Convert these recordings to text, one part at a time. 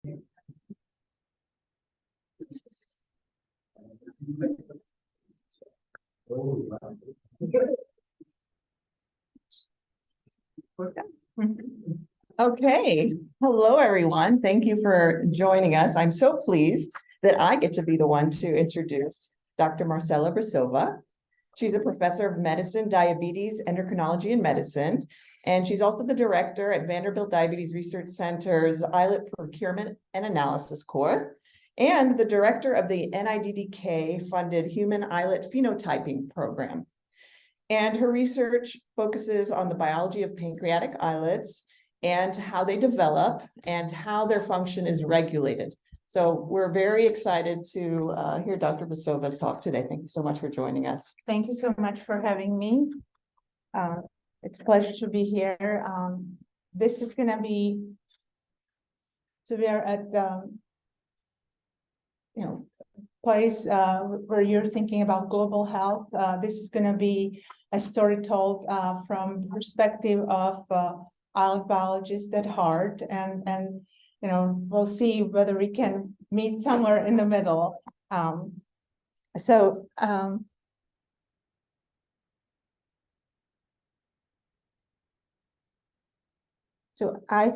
Okay, hello everyone. Thank you for joining us. I'm so pleased that I get to be the one to introduce Dr. Marcela Brissova. She's a professor of medicine, diabetes, endocrinology, and medicine. And she's also the director at Vanderbilt Diabetes Research Center's Islet Procurement and Analysis Core, and the director of the NIDDK-funded Human Islet Phenotyping Program. And her research focuses on the biology of pancreatic islets and how they develop and how their function is regulated. So we're very excited to hear Dr. Brissova's talk today. Thank you so much for joining us. Thank you so much for having me. It's a pleasure to be here. This is going to be, so we are at the place where you're thinking about global health. This is going to be a story told from the perspective of islet biologists at heart, and we'll see whether we can meet somewhere in the middle. So I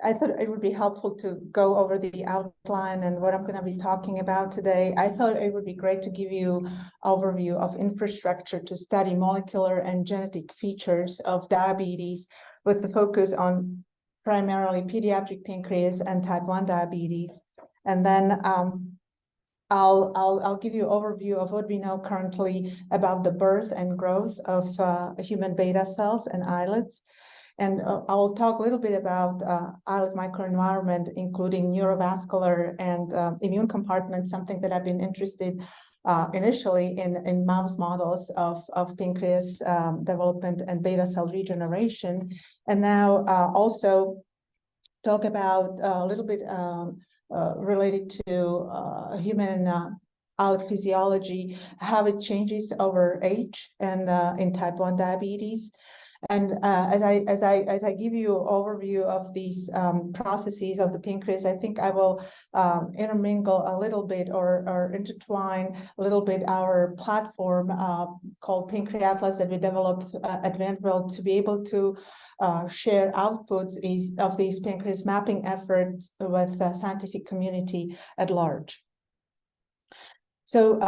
thought it would be helpful to go over the outline and what I'm going to be talking about today. I thought it would be great to give you an overview of infrastructure to study molecular and genetic features of diabetes, with the focus on primarily pediatric pancreas and type 1 diabetes. And then I'll give you an overview of what we know currently about the birth and growth of human beta cells and islets. And I will talk a little bit about islet microenvironment, including neurovascular and immune compartment, something that I've been interested initially in mouse models of pancreas development and beta cell regeneration. And now also talk about a little bit related to human islet physiology, how it changes over age and in type 1 diabetes. And as I give you an overview of these processes of the pancreas, I think I will intermingle a little bit or intertwine a little bit our platform called Pancreatic Islets that we developed at Vanderbilt to be able to share outputs of these pancreas mapping efforts with the scientific community at large. So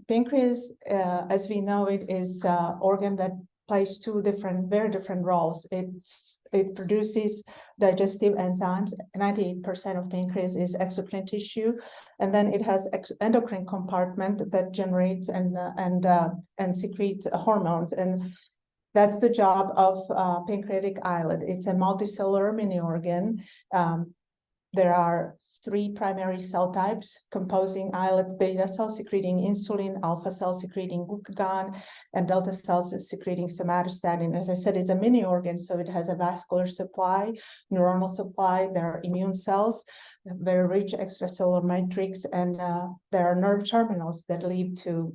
pancreas, as we know it, is an organ that plays two very different roles. It produces digestive enzymes. 98% of pancreas is exocrine tissue, and then it has endocrine compartment that generates and secretes hormones. And that's the job of pancreatic islet. It's a multicellular mini organ. There are 3 primary cell types composing islet: beta cells secreting insulin, alpha cells secreting glucagon, and delta cells secreting somatostatin. As I said, it's a mini organ, so it has a vascular supply, neuronal supply. There are immune cells, very rich extracellular matrix, and there are nerve terminals that lead to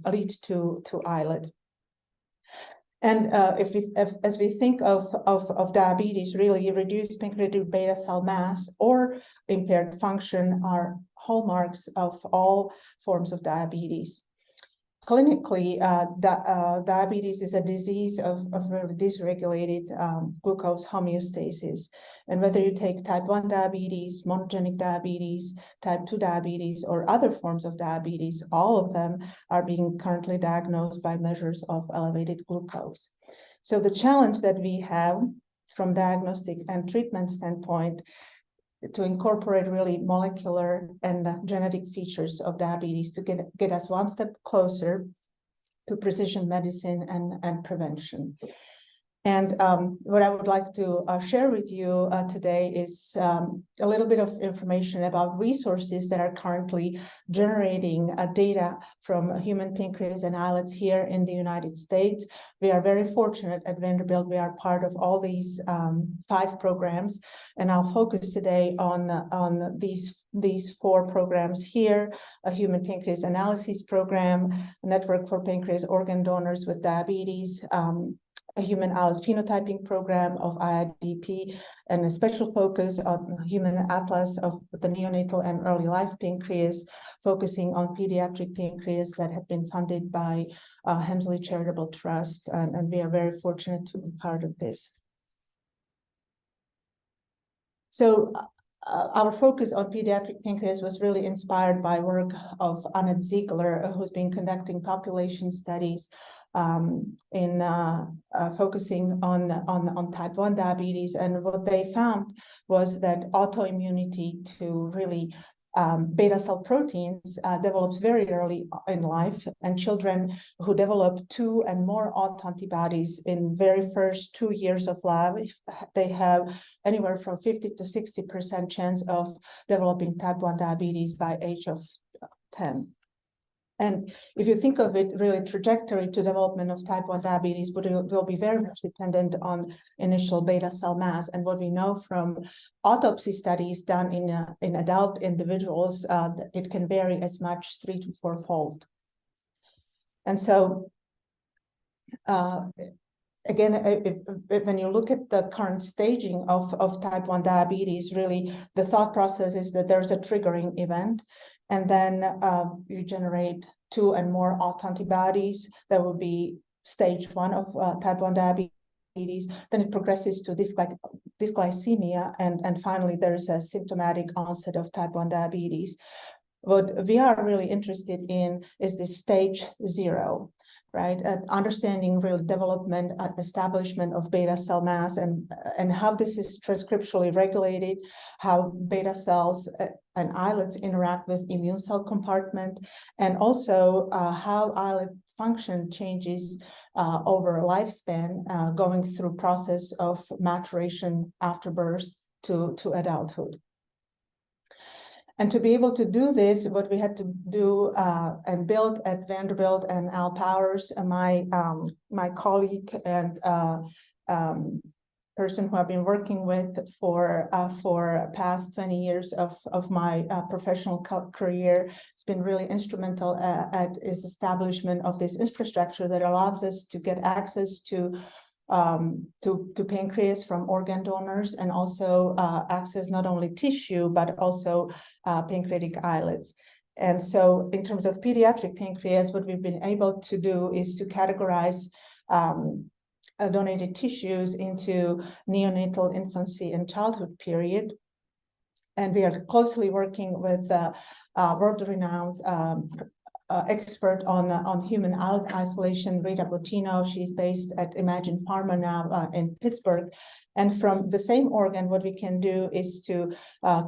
islet. And as we think of diabetes, really reduced pancreatic beta cell mass or impaired function are hallmarks of all forms of diabetes. Clinically, diabetes is a disease of dysregulated glucose homeostasis. And whether you take type 1 diabetes, monogenic diabetes, type 2 diabetes, or other forms of diabetes, all of them are being currently diagnosed by measures of elevated glucose. So the challenge that we have from diagnostic and treatment standpoint to incorporate really molecular and genetic features of diabetes to get us one step closer to precision medicine and prevention. And what I would like to share with you today is a little bit of information about resources that are currently generating data from human pancreas and islets here in the United States. We are very fortunate at Vanderbilt. We are part of all these 5 programs, and I'll focus today on these 4 programs here: a human pancreas analysis program, a network for pancreas organ donors with diabetes, a human islet phenotyping program of IIDP, and a special focus on human atlas of the neonatal and early life pancreas, focusing on pediatric pancreas that have been funded by Hemsley Charitable Trust, and we are very fortunate to be part of this. So our focus on pediatric pancreas was really inspired by work of Annette Ziegler, who's been conducting population studies in focusing on type 1 diabetes. And what they found was that autoimmunity to really beta cell proteins develops very early in life, and children who develop 2 and more autoantibodies in very first 2 years of life, they have anywhere from 50 to 60% chance of developing type 1 diabetes by age of 10. And if you think of it, really trajectory to development of type 1 diabetes will be very much dependent on initial beta cell mass. And what we know from autopsy studies done in adult individuals, it can vary as much 3 to 4-fold. And so, again, when you look at the current staging of type 1 diabetes, really the thought process is that there's a triggering event, and then you generate 2 and more autoantibodies. That will be stage 1 of type 1 diabetes. Then it progresses to dysglycemia, and finally there's a symptomatic onset of type 1 diabetes. What we are really interested in is this stage 0, right? Understanding real development, establishment of beta cell mass, and how this is transcriptionally regulated, how beta cells and islets interact with immune cell compartment, and also how islet function changes over lifespan, going through process of maturation after birth to adulthood. And to be able to do this, what we had to do and build at Vanderbilt, and Al Powers, my colleague and person who I've been working with for past 20 years of my professional career, has been really instrumental at its establishment of this infrastructure that allows us to get access to pancreas from organ donors, and also access not only tissue, but also pancreatic islets. And so in terms of pediatric pancreas, what we've been able to do is to categorize donated tissues into neonatal, infancy, and childhood period. And we are closely working with world-renowned expert on human islet isolation, Rita Bottino. She's based at Imagine Pharma now in Pittsburgh. And from the same organ, what we can do is to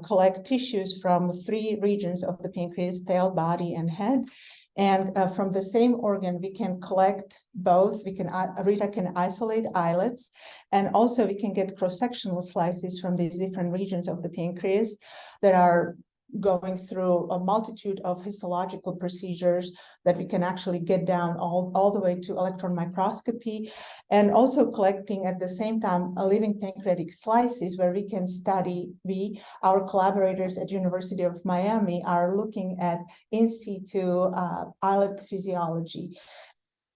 collect tissues from 3 regions of the pancreas: tail, body, and head. And from the same organ, we can collect both. Rita can isolate islets, and also we can get cross-sectional slices from these different regions of the pancreas that are going through a multitude of histological procedures that we can actually get down all the way to electron microscopy, and also collecting at the same time a living pancreatic slices where we can study. Our collaborators at University of Miami are looking at in situ islet physiology,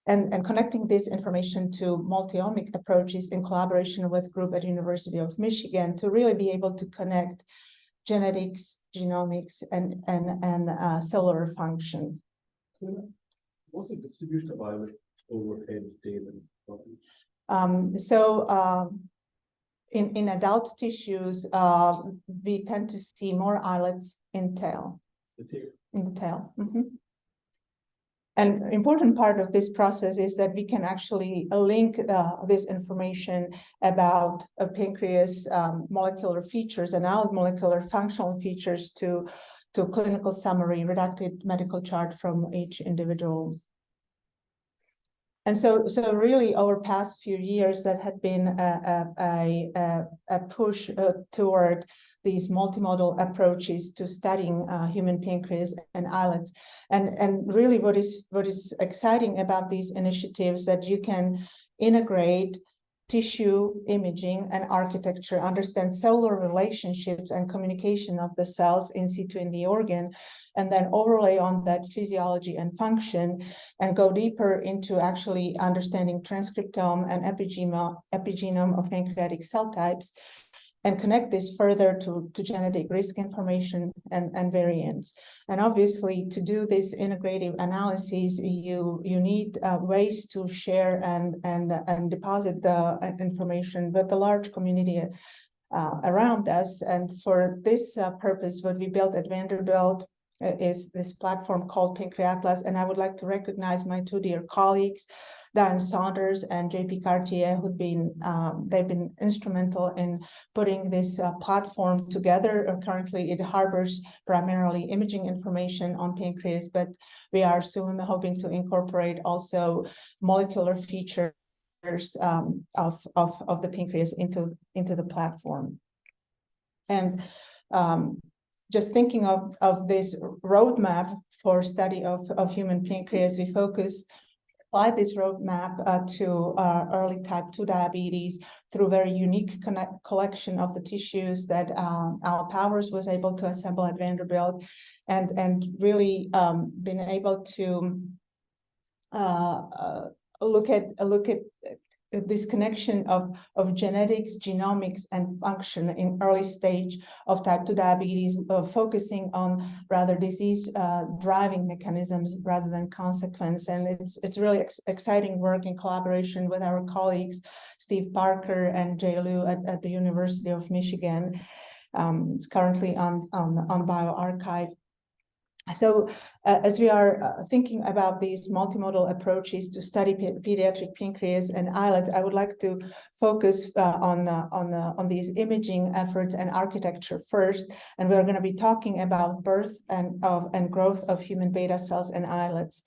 and connecting this information to multi-omic approaches in collaboration with group at University of Michigan to really be able to connect genetics, genomics, and cellular function. So what's the distribution of islets overhead, tail, and in adult tissues, we tend to see more islets in tail. the tail? In the tail. Mm-hmm. An important part of this process is that we can actually link this information about a pancreas molecular features and islet molecular functional features to clinical summary, redacted medical chart from each individual. And so really over past few years, that had been a push toward these multimodal approaches to studying human pancreas and islets. And really what is exciting about these initiatives that you can integrate tissue imaging and architecture, understand cellular relationships and communication of the cells in situ in the organ, and then overlay on that physiology and function, and go deeper into actually understanding transcriptome and epigenome of pancreatic cell types, and connect this further to genetic risk information and variants. And obviously, to do this integrative analysis, you need ways to share and deposit the information with the large community around us. And for this purpose, what we built at Vanderbilt is this platform called Pancreatic Islets. And I would like to recognize my two dear colleagues, Diane Saunders and JP Cartier, who've been they've been instrumental in putting this platform together. Currently, it harbors primarily imaging information on pancreas, but we are soon hoping to incorporate also molecular features of the pancreas into the platform. And just thinking of this roadmap for study of human pancreas, we apply this roadmap to early type 2 diabetes through very unique collection of the tissues that Al Powers was able to assemble at Vanderbilt, and really been able to look at this connection of genetics, genomics, and function in early stage of type 2 diabetes, focusing on rather disease driving mechanisms rather than consequence. And it's really exciting work in collaboration with our colleagues, Steve Parker and Jay Liu at the University of Michigan. It's currently on bioRxiv. So as we are thinking about these multimodal approaches to study pediatric pancreas and islets, I would like to focus on these imaging efforts and architecture first. And we're going to be talking about birth and growth of human beta cells and islets.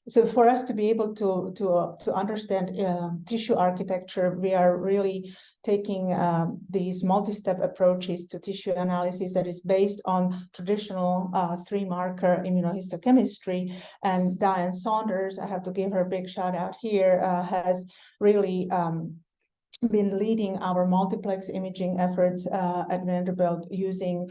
So for us to be able to understand tissue architecture, we are really taking these multi-step approaches to tissue analysis that is based on traditional 3-marker immunohistochemistry. And Diane Saunders, I have to give her a big shout out here, has really been leading our multiplex imaging efforts at Vanderbilt using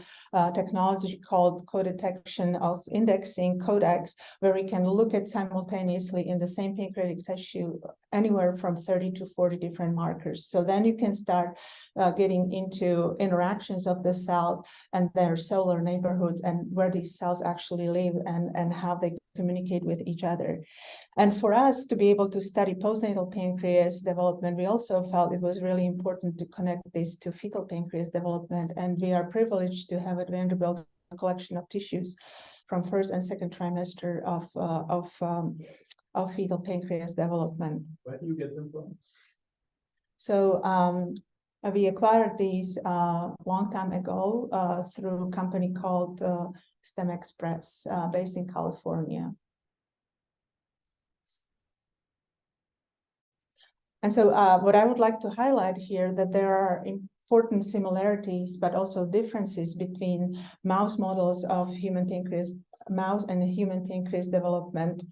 technology called co-detection of indexing, CODEX, where we can look at simultaneously in the same pancreatic tissue anywhere from 30 to 40 different markers. So then you can start getting into interactions of the cells and their cellular neighborhoods and where these cells actually live and how they communicate with each other. And for us to be able to study postnatal pancreas development, we also felt it was really important to connect this to fetal pancreas development. And we are privileged to have at Vanderbilt a collection of tissues from first and second trimester of fetal pancreas development. Where do you get them from? So we acquired these long time ago through a company called STEM Express based in California. And so what I would like to highlight here that there are important similarities, but also differences between mouse models of human pancreas, mouse and human pancreas development.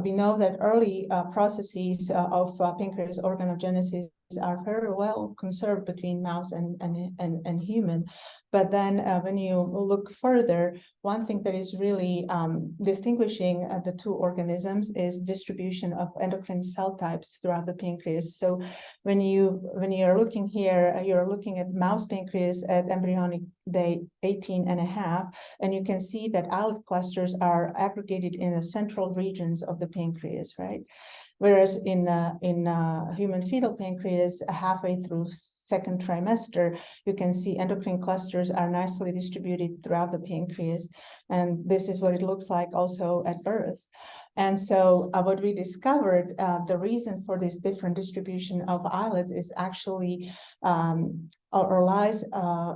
We know that early processes of pancreas organogenesis are very well conserved between mouse and human. But then when you look further, one thing that is really distinguishing the two organisms is distribution of endocrine cell types throughout the pancreas. So when you're looking here, you're looking at mouse pancreas at embryonic day 18.5, and you can see that islet clusters are aggregated in the central regions of the pancreas, right? Whereas in human fetal pancreas, halfway through second trimester, you can see endocrine clusters are nicely distributed throughout the pancreas. And this is what it looks like also at birth. And so what we discovered, the reason for this different distribution of islets is actually or lies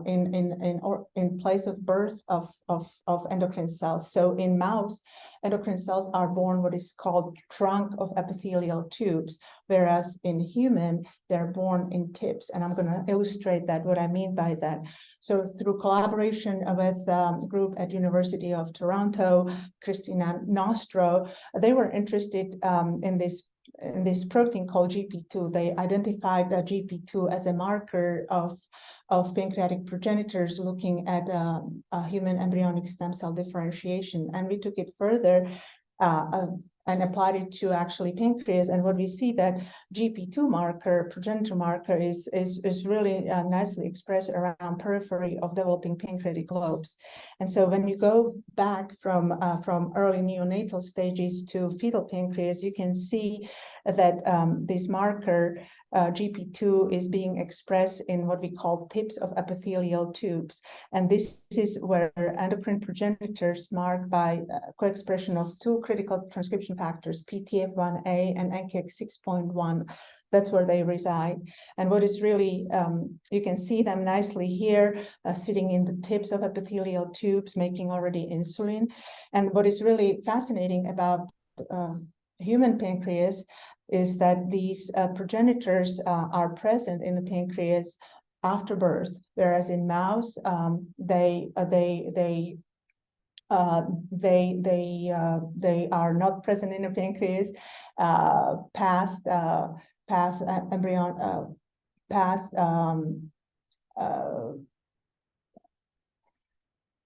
in place of birth of endocrine cells. So in mouse, endocrine cells are born what is called trunk of epithelial tubes, whereas in human, they're born in tips. And I'm going to illustrate that, what I mean by that. So through collaboration with a group at University of Toronto, Christina Nostro, they were interested in this this protein called GP2. They identified GP2 as a marker of pancreatic progenitors looking at human embryonic stem cell differentiation. And we took it further and applied it to actually pancreas. And what we see that GP2 marker, progenitor marker, is really nicely expressed around periphery of developing pancreatic lobes. And so when you go back from early neonatal stages to fetal pancreas, you can see that this marker GP2 is being expressed in what we call tips of epithelial tubes. And this is where endocrine progenitors marked by co-expression of two critical transcription factors, PTF1A and NKX 6.1. That's where they reside. And what is really, you can see them nicely here, sitting in the tips of epithelial tubes, making already insulin. And what is really fascinating about human pancreas is that these progenitors are present in the pancreas after birth, whereas in mouse they are not present in the pancreas past embryon past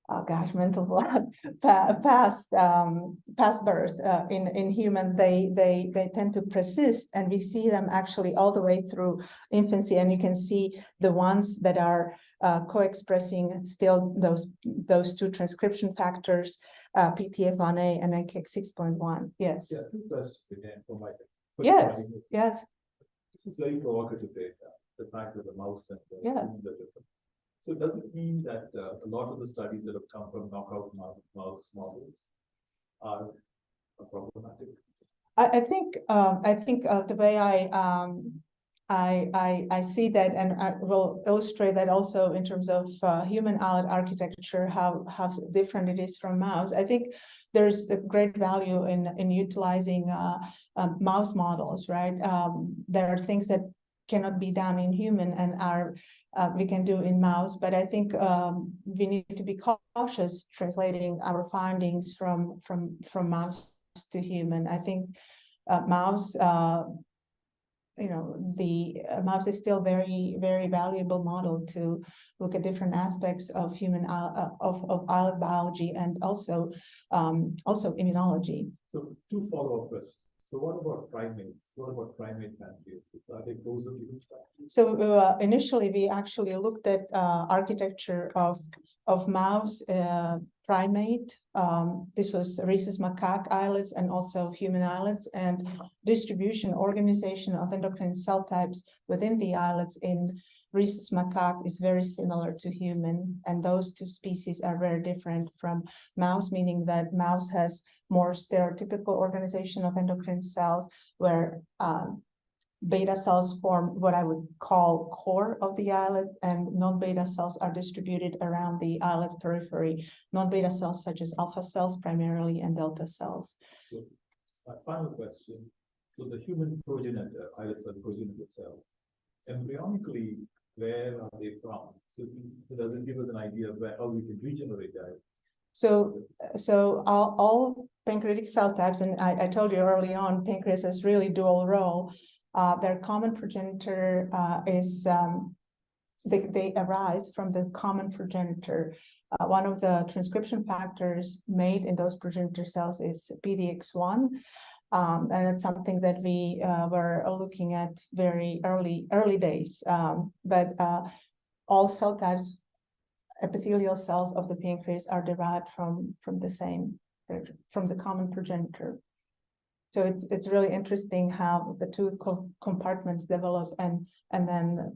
oh gosh, mental blood, past birth. In human, they tend to persist, and we see them actually all the way through infancy. And you can see the ones that are co-expressing still those two transcription factors, PTF1A and NKX 6.1. Yes. Yeah, two questions again for my. Yes. Yes. This is very provocative data. The fact that the mouse and the human are different. So does it mean that a lot of the studies that have come from knockout mouse models are problematic? I think the way I see that, and I will illustrate that also in terms of human islet architecture, how different it is from mouse. I think there's a great value in utilizing mouse models, right? There are things that cannot be done in human and we can do in mouse, but I think we need to be cautious translating our findings from mouse to human. I think mouse, the mouse is still very, very valuable model to look at different aspects of human of islet biology and also immunology. So two follow-up questions. So what about primates? What about primate pancreases? Are they closer to each other? So initially, we actually looked at architecture of mouse primate. This was rhesus macaque islets and also human islets, and distribution organization of endocrine cell types within the islets in rhesus macaque is very similar to human, and those two species are very different from mouse, meaning that mouse has more stereotypical organization of endocrine cells, where beta cells form what I would call core of the islet, and non-beta cells are distributed around the islet periphery. Non-beta cells such as alpha cells primarily and delta cells. So my final question. So the human progenitor, islets are progenitor cells. Embryonically, where are they from? So does it give us an idea of how we can regenerate that? So all pancreatic cell types, and I told you early on, pancreas has really dual role. Their common progenitor is, they arise from the common progenitor. One of the transcription factors made in those progenitor cells is PDX1. And it's something that we were looking at very early days. But all cell types, epithelial cells of the pancreas, are derived from the common progenitor. So it's really interesting how the two compartments develop and then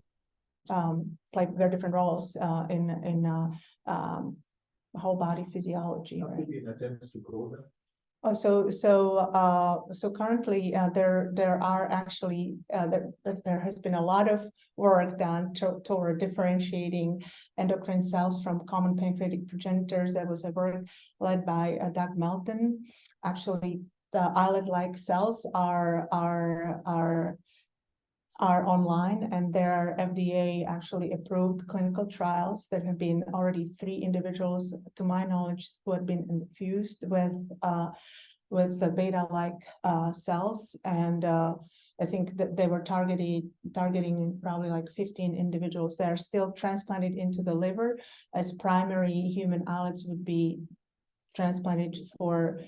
play very different roles in whole body physiology. Right? Maybe in attempts to grow them. So currently there are actually there has been a lot of work done toward differentiating endocrine cells from common pancreatic progenitors. There was a work led by Doug Melton. Actually, the islet-like cells are online, and there are FDA actually approved clinical trials. There have been already 3 individuals, to my knowledge, who have been infused with with the beta-like cells, and I think that they were targeting probably like 15 individuals. They are still transplanted into the liver, as primary human islets would be transplanted for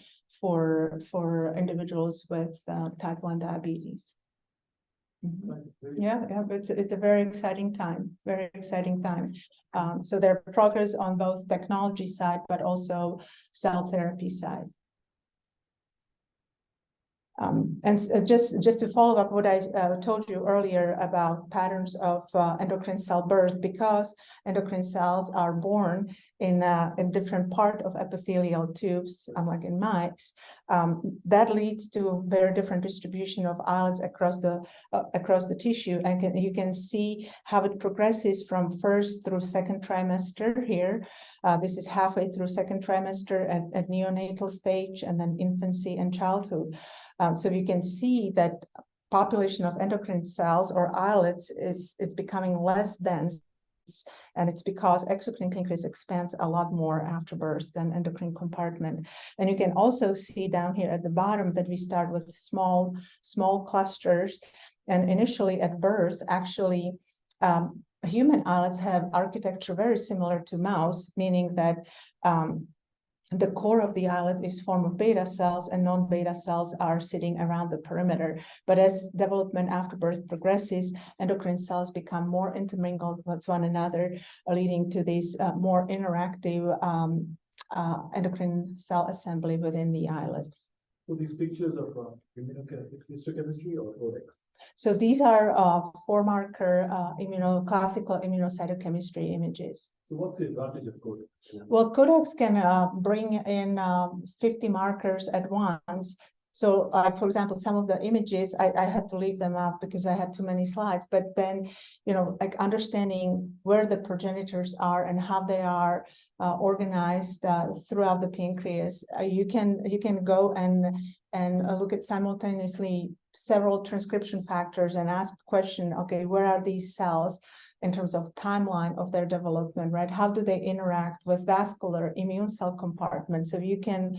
individuals with type 1 diabetes. Yeah, but it's a very exciting time, very exciting time. So there are progress on both technology side, but also cell therapy side. Just to follow up what I told you earlier about patterns of endocrine cell birth, because endocrine cells are born in a different part of epithelial tubes, unlike in mice, that leads to very different distribution of islets across the tissue, and you can see how it progresses from first through second trimester here. This is halfway through second trimester at neonatal stage, and then infancy and childhood. So you can see that population of endocrine cells or islets is becoming less dense, and it's because exocrine pancreas expands a lot more after birth than endocrine compartment. And you can also see down here at the bottom that we start with small clusters, and initially at birth, actually, human islets have architecture very similar to mouse, meaning that the core of the islet is formed of beta cells, and non-beta cells are sitting around the perimeter. But as development after birth progresses, endocrine cells become more intermingled with one another, leading to this more interactive endocrine cell assembly within the islet. So these pictures of histochemistry or codex? So these are 4-marker classical immunocytochemistry images. So what's the advantage of codex? Well, codex can bring in 50 markers at once. So, for example, some of the images, I had to leave them up because I had too many slides. But then, like understanding where the progenitors are and how they are organized throughout the pancreas, you can go and look at simultaneously several transcription factors and ask the question, okay, where are these cells in terms of timeline of their development, right? How do they interact with vascular immune cell compartments? So you can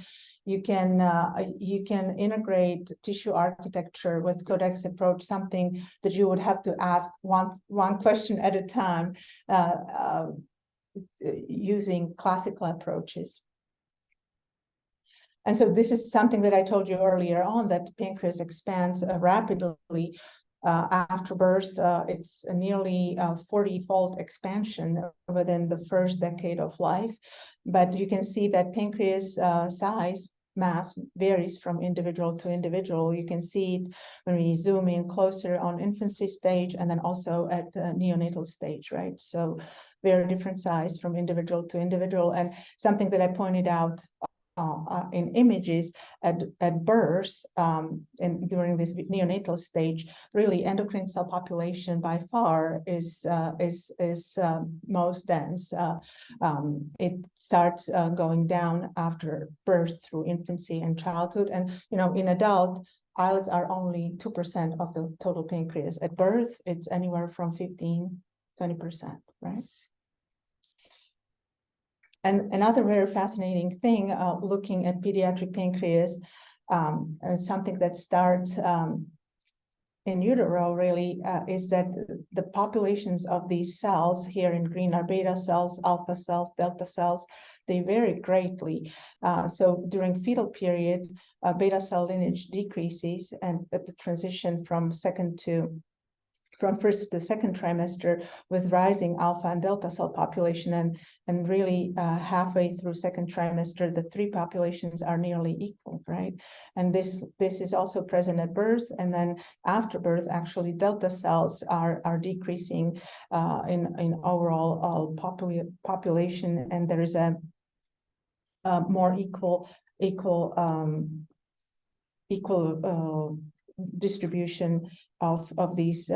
integrate tissue architecture with codex approach, something that you would have to ask one question at a time using classical approaches. And so this is something that I told you earlier on, that the pancreas expands rapidly after birth. It's a nearly 40-fold expansion within the first decade of life. But you can see that pancreas size mass varies from individual to individual. You can see it when we zoom in closer on infancy stage, and then also at the neonatal stage, right? So very different size from individual to individual. And something that I pointed out in images at birth and during this neonatal stage, really endocrine cell population by far is most dense. It starts going down after birth through infancy and childhood, and in adult, islets are only 2% of the total pancreas. At birth, it's anywhere from 15-20%, right? And another very fascinating thing, looking at pediatric pancreas, and something that starts in utero really, is that the populations of these cells here in green are beta cells, alpha cells, delta cells. They vary greatly. So during fetal period, beta cell lineage decreases, and at the transition from first to second trimester, with rising alpha and delta cell population, and really halfway through second trimester, the 3 populations are nearly equal, right? And this is also present at birth, and then after birth, actually delta cells are decreasing in overall population, and there is a more equal distribution of these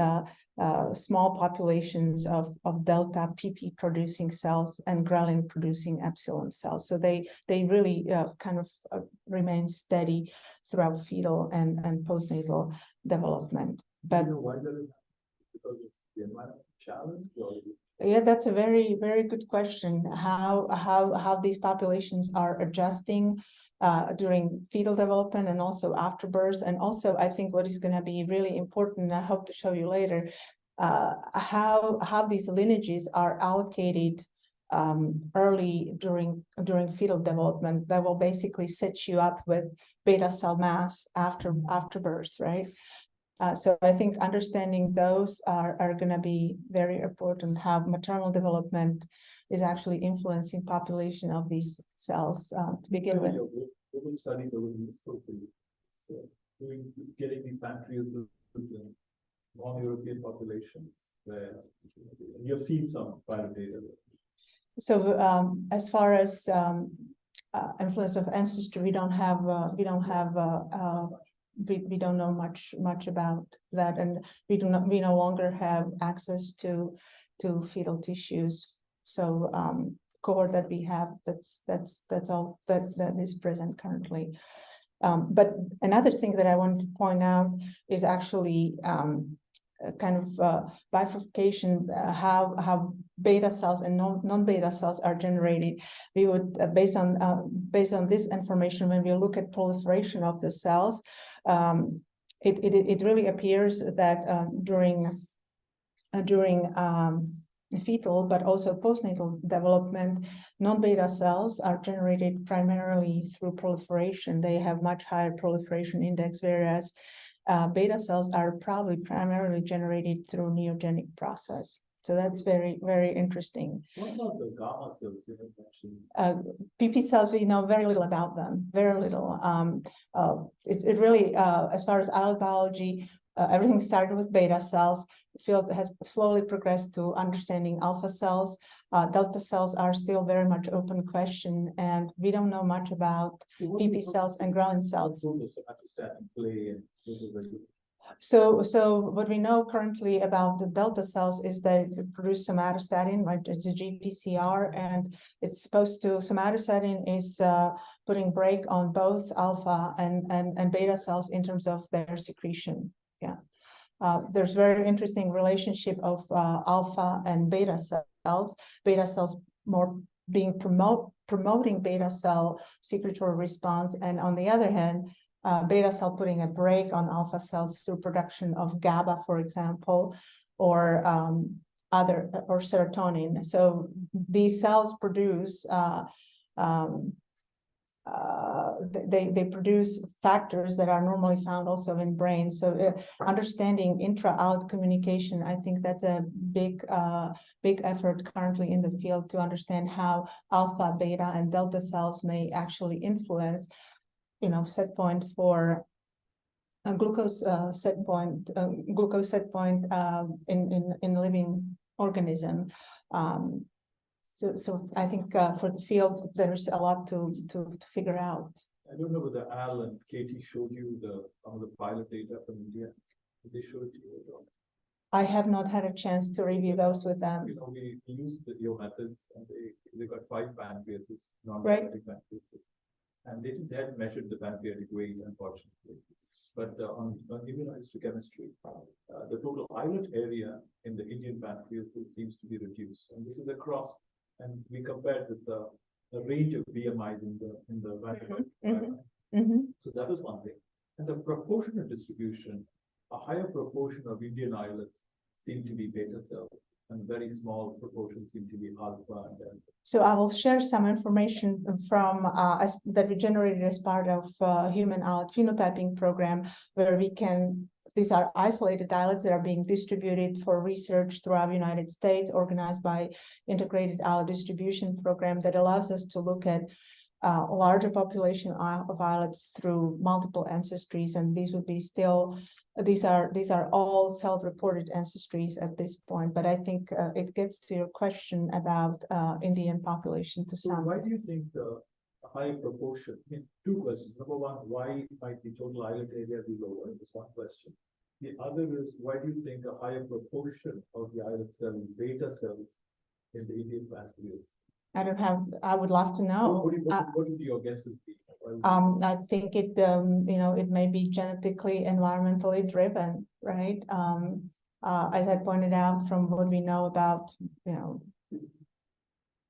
small populations of delta PP producing cells and ghrelin producing epsilon cells. So they really kind of remain steady throughout fetal and postnatal development. But why that is? Because of the environmental challenge, or Yeah, that's a very, very good question. How these populations are adjusting during fetal development and also after birth. And also, I think what is going to be really important, I hope to show you later, how these lineages are allocated early during fetal development. That will basically set you up with beta cell mass after birth, right? So I think understanding those are going to be very important, how maternal development is actually influencing population of these cells to begin with. Global studies are really useful for you. So getting these pancreases in non-European populations where you've seen some pilot data. So as far as influence of ancestry, we don't know much about that, and we no longer have access to fetal tissues. So cohort that we have, that's all that is present currently. But another thing that I wanted to point out is actually kind of bifurcation, how beta cells and non-beta cells are generated. We would based on this information, when we look at proliferation of the cells, it really appears that during fetal but also postnatal development, non-beta cells are generated primarily through proliferation. They have much higher proliferation index, whereas beta cells are probably primarily generated through neogenic process. So that's very, very interesting. What about the gamma cells? PP cells, we know very little about them, very little. It really, as far as islet biology, everything started with beta cells. The field has slowly progressed to understanding alpha cells. Delta cells are still very much open question, and we don't know much about PP cells and ghrelin cells. So what we know currently about the delta cells is that it produce somatostatin, right? It's a GPCR, and it's supposed to, somatostatin is putting brake on both alpha and beta cells in terms of their secretion. Yeah. There's very interesting relationship of alpha and beta cells more being promoting beta cell secretory response, and on the other hand, beta cell putting a brake on alpha cells through production of GABA, for example, or serotonin. So these cells produce they produce factors that are normally found also in brain. So understanding intra-out communication, I think that's a big effort currently in the field to understand how alpha, beta, and delta cells may actually influence, set point for glucose set point in living organism. So I think for the field, there's a lot to figure out. I don't know whether Al and Katie showed you some of the pilot data from India. Did they show it to you at all? I have not had a chance to review those with them. We used your methods, and they got 5 pancreases, non-pancreatic pancreases, and they hadn't measured the pancreatic weight, unfortunately. But on immunohistochemistry, the total islet area in the Indian pancreases seems to be reduced, and this is across. And we compared with the range of BMIs in the Vanderbilt. So that was one thing. And the proportional distribution, a higher proportion of Indian islets seem to be beta cells, and very small proportion seem to be alpha and delta. So I will share some information from that we generated as part of human islet phenotyping program, where we can. These are isolated islets that are being distributed for research throughout the United States, organized by Integrated Islet Distribution Program that allows us to look at a larger population of islets through multiple ancestries, and these would be still. These are all self-reported ancestries at this point, but I think it gets to your question about Indian population to some. So why do you think the high proportion? I mean, 2 questions. Number one, why might the total islet area be lower? Is one question. The other is, why do you think a higher proportion of the islet cells, beta cells, in the Indian pancreas? I would love to know. What would your guesses be? I think it may be genetically, environmentally driven, right? As I pointed out, from what we know about,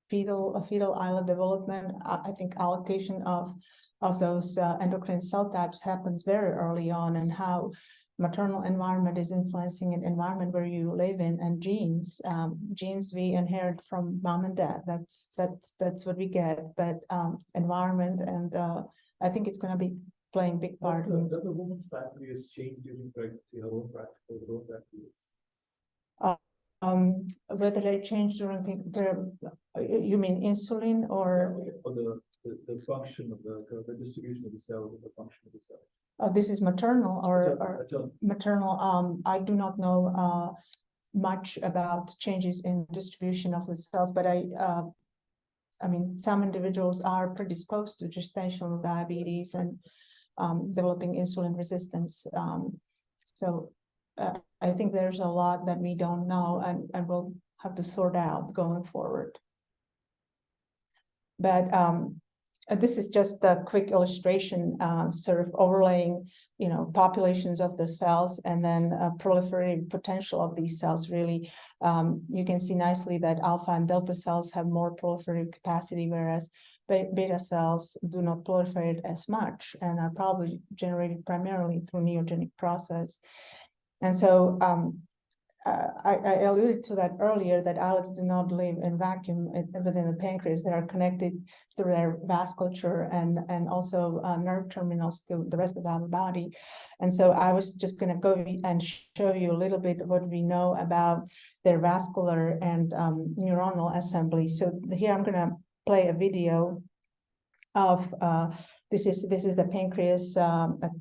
fetal islet development, I think allocation of those endocrine cell types happens very early on, and how maternal environment is influencing an environment where you live in, and genes we inherit from mom and dad. That's what we get, but environment, and I think it's going to be playing big part. Does a woman's pancreas change during pregnancy? Her own pancreas? Whether they change during you mean insulin or the function of the distribution of the cells and the function of the cells. This is maternal or Maternal. maternal. I do not know much about changes in distribution of the cells, but I mean, some individuals are predisposed to gestational diabetes and developing insulin resistance. So I think there's a lot that we don't know, and we'll have to sort out going forward. But this is just a quick illustration, sort of overlaying, populations of the cells, and then proliferative potential of these cells. Really, you can see nicely that alpha and delta cells have more proliferative capacity, whereas beta cells do not proliferate as much and are probably generated primarily through neogenic process. And so I alluded to that earlier, that islets do not live in vacuum within the pancreas. They are connected through their vasculature and also nerve terminals to the rest of our body. And so I was just going to go and show you a little bit of what we know about their vascular and neuronal assembly. So here I'm going to play a video of this is the pancreas at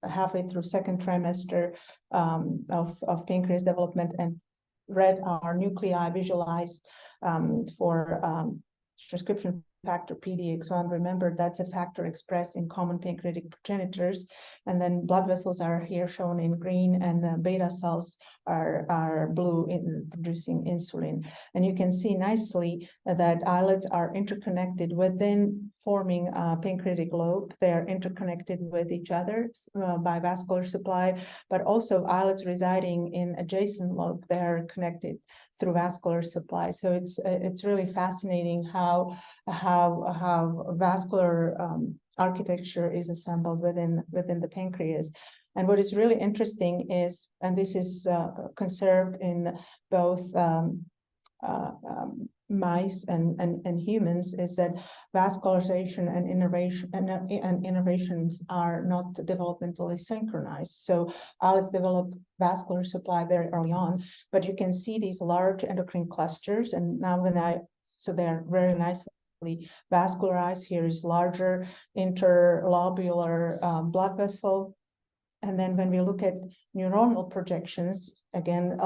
halfway through second trimester of pancreas development, and red are nuclei visualized for transcription factor PDX1. Remember, that's a factor expressed in common pancreatic progenitors. And then blood vessels are here shown in green, and beta cells are blue, in producing insulin. And you can see nicely that islets are interconnected within forming a pancreatic lobe. They are interconnected with each other by vascular supply, but also islets residing in adjacent lobe, they are connected through vascular supply. So it's really fascinating how vascular architecture is assembled within the pancreas. And what is really interesting is, and this is conserved in both mice and humans, is that vascularization and innervations are not developmentally synchronized. So islets develop vascular supply very early on, but you can see these large endocrine clusters, and now so they're very nicely vascularized. Here is larger interlobular blood vessel. And then when we look at neuronal projections, again,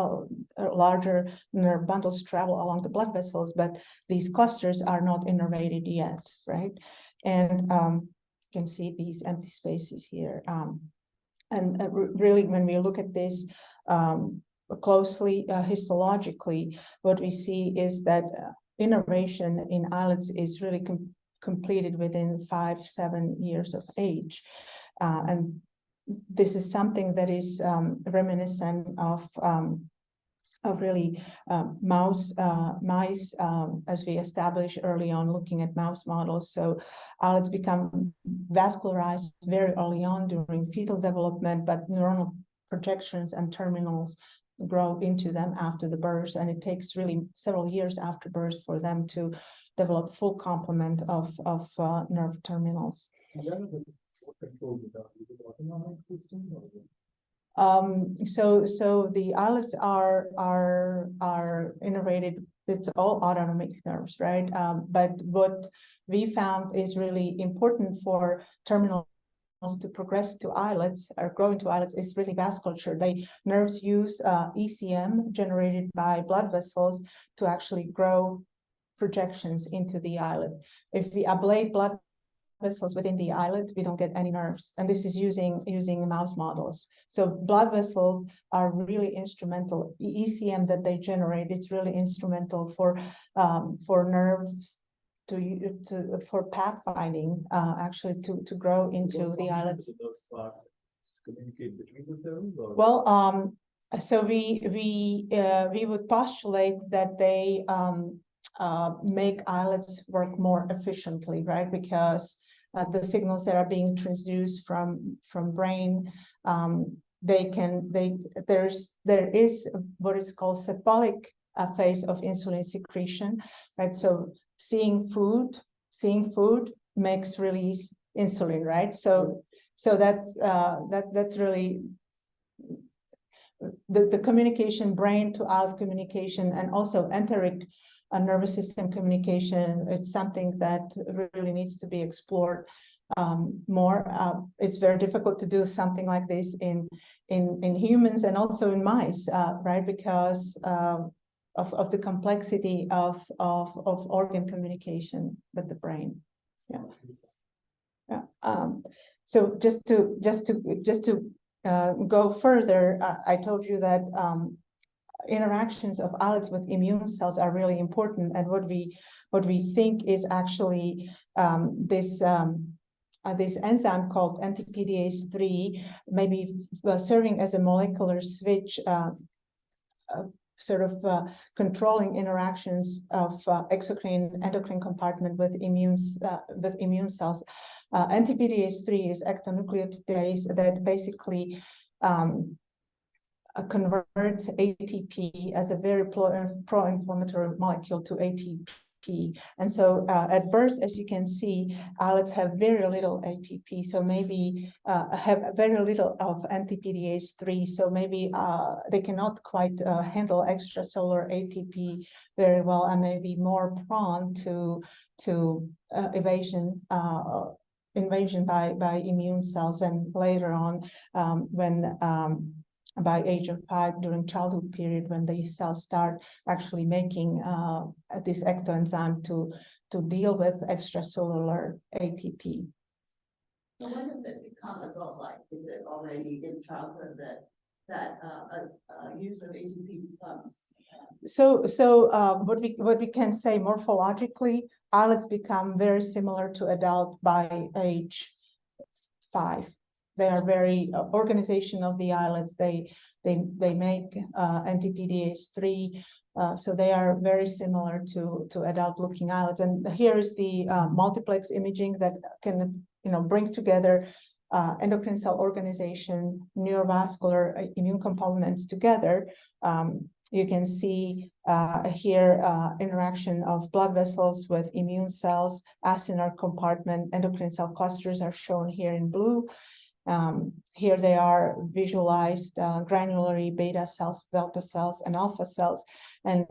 larger nerve bundles travel along the blood vessels, but these clusters are not innervated yet, right? And you can see these empty spaces here. And really, when we look at this closely histologically, what we see is that innervation in islets is really completed within 5-7 years of age. And this is something that is reminiscent of really mice, as we established early on looking at mouse models. So islets become vascularized very early on during fetal development, but neuronal projections and terminals grow into them after the birth, and it takes really several years after birth for them to develop full complement of nerve terminals. Autonomic system, so the islets are innervated. It's all autonomic nerves, right? But what we found is really important for terminals to progress to islets or grow into islets is really vasculature. Nerves use ECM generated by blood vessels to actually grow projections into the islet. If we ablate blood vessels within the islet, we don't get any nerves, and this is using mouse models. So blood vessels are really instrumental. ECM that they generate is really instrumental for nerves for pathfinding, actually to grow into the islets. Communicate between the cells, or? Well, So we would postulate that they make islets work more efficiently, right? Because the signals that are being transduced from brain, there is what is called cephalic phase of insulin secretion, right? So seeing food makes release insulin, right? So that's really the communication, brain to out communication, and also enteric nervous system communication. It's something that really needs to be explored more. It's very difficult to do something like this in humans and also in mice, right? Because of the complexity of organ communication with the brain. So just to go further, I told you that interactions of islets with immune cells are really important, and what we think is actually this enzyme called anti-PDH3 maybe serving as a molecular switch, sort of controlling interactions of exocrine endocrine compartment with immune cells. Anti-PDH3 is ectonucleotidase that basically converts ATP as a very pro-inflammatory molecule to ATP. And so at birth, as you can see, islets have very little ATP, so maybe have very little of anti-PDH3, so maybe they cannot quite handle extracellular ATP very well, and may be more prone to invasion by immune cells, and later on when by age of 5 during childhood period, when the cells start actually making this ectoenzyme to deal with extracellular ATP. So when does it become adult-like? Is it already in childhood that use of ATP becomes? So what we can say morphologically, islets become very similar to adult by age 5. They are very organization of the islets. They make anti-PDH3, so they are very similar to adult-looking islets. And here is the multiplex imaging that can bring together endocrine cell organization, neurovascular immune components together. You can see here interaction of blood vessels with immune cells, acinar compartment, endocrine cell clusters are shown here in blue. Here they are visualized granularly beta cells, delta cells, and alpha cells. And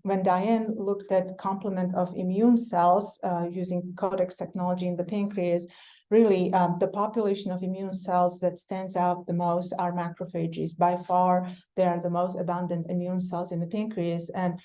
when Diane looked at complement of immune cells using Codex technology in the pancreas, really the population of immune cells that stands out the most are macrophages. By far, they are the most abundant immune cells in the pancreas. And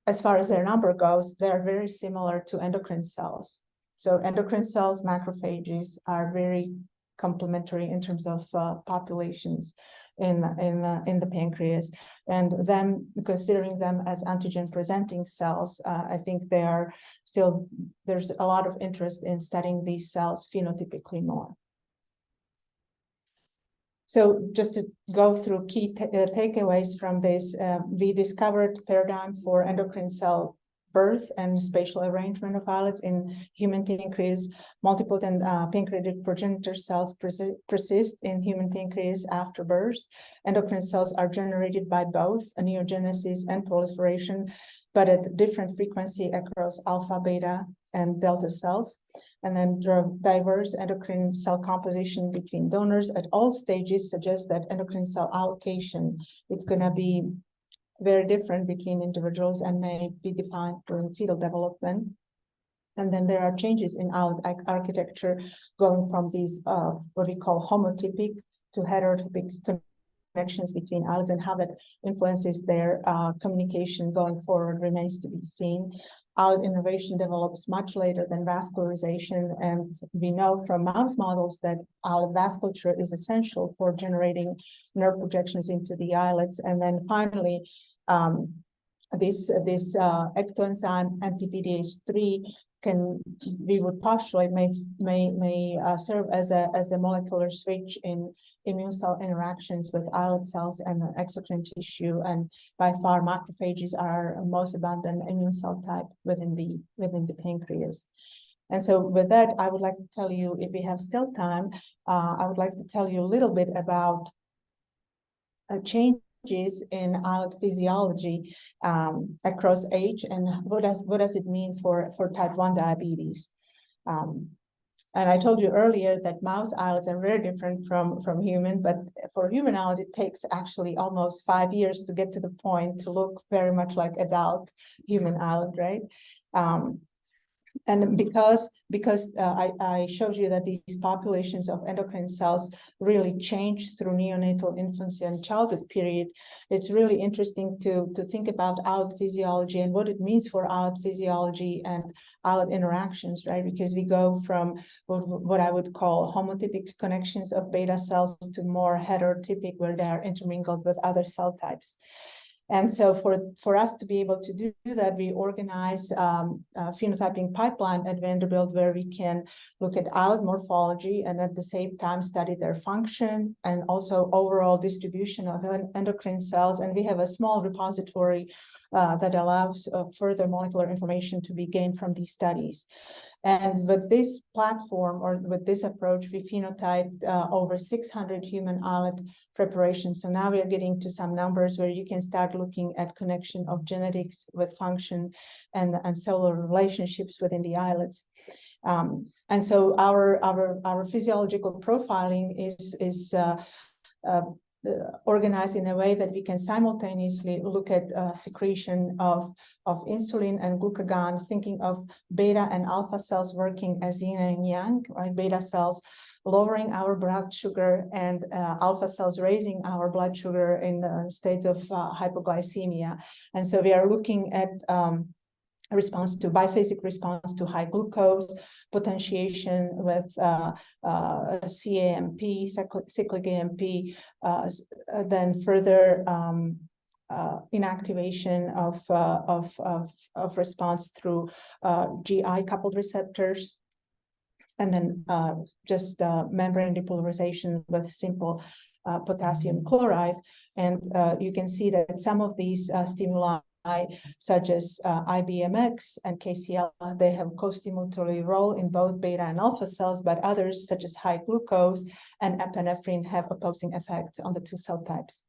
as far as their number goes, they are very similar to endocrine cells. So endocrine cells, macrophages are very complementary in terms of populations in the pancreas, and them considering them as antigen presenting cells, I think they are still, there's a lot of interest in studying these cells phenotypically more. So just to go through key takeaways from this, we discovered paradigm for endocrine cell birth and spatial arrangement of islets in human pancreas. Multipotent pancreatic progenitor cells persist in human pancreas after birth. Endocrine cells are generated by both neogenesis and proliferation, but at different frequency across alpha, beta, and delta cells. And then diverse endocrine cell composition between donors at all stages suggests that endocrine cell allocation is going to be very different between individuals and may be defined during fetal development. And then there are changes in architecture going from these what we call homotypic to heterotypic connections between islets, and how that influences their communication going forward remains to be seen. Islet innervation develops much later than vascularization, and we know from mouse models that islet vasculature is essential for generating nerve projections into the islets. And then finally, this ectoenzyme anti-PDH3 we would postulate may serve as a molecular switch in immune cell interactions with islet cells and exocrine tissue, and by far macrophages are most abundant immune cell type within the pancreas. And so with that, I would like to tell you, if we have still time, I would like to tell you a little bit about changes in islet physiology across age, and what does it mean for type 1 diabetes. And I told you earlier that mouse islets are very different from human, but for human islet, it takes actually almost 5 years to get to the point to look very much like adult human islet, right? And because I showed you that these populations of endocrine cells really change through neonatal infancy and childhood period, it's really interesting to think about islet physiology and what it means for islet physiology and islet interactions, right? Because we go from what I would call homotypic connections of beta cells to more heterotypic, where they are intermingled with other cell types. And so for us to be able to do that, we organize a phenotyping pipeline at Vanderbilt, where we can look at islet morphology and at the same time study their function and also overall distribution of endocrine cells. And we have a small repository that allows further molecular information to be gained from these studies. And with this platform, or with this approach, we phenotyped over 600 human islet preparations. So now we are getting to some numbers where you can start looking at connection of genetics with function and cellular relationships within the islets. And so our physiological profiling is organized in a way that we can simultaneously look at secretion of insulin and glucagon, thinking of beta and alpha cells working as yin and yang, right? Beta cells lowering our blood sugar and alpha cells raising our blood sugar in the states of hypoglycemia. And so we are looking at response to biphasic response to high glucose, potentiation with CAMP, cyclic AMP, then further inactivation of response through GI coupled receptors, and then just membrane depolarization with simple potassium chloride. And you can see that some of these stimuli, such as IBMX and KCL, they have co-stimulatory role in both beta and alpha cells, but others, such as high glucose and epinephrine, have opposing effects on the two cell types.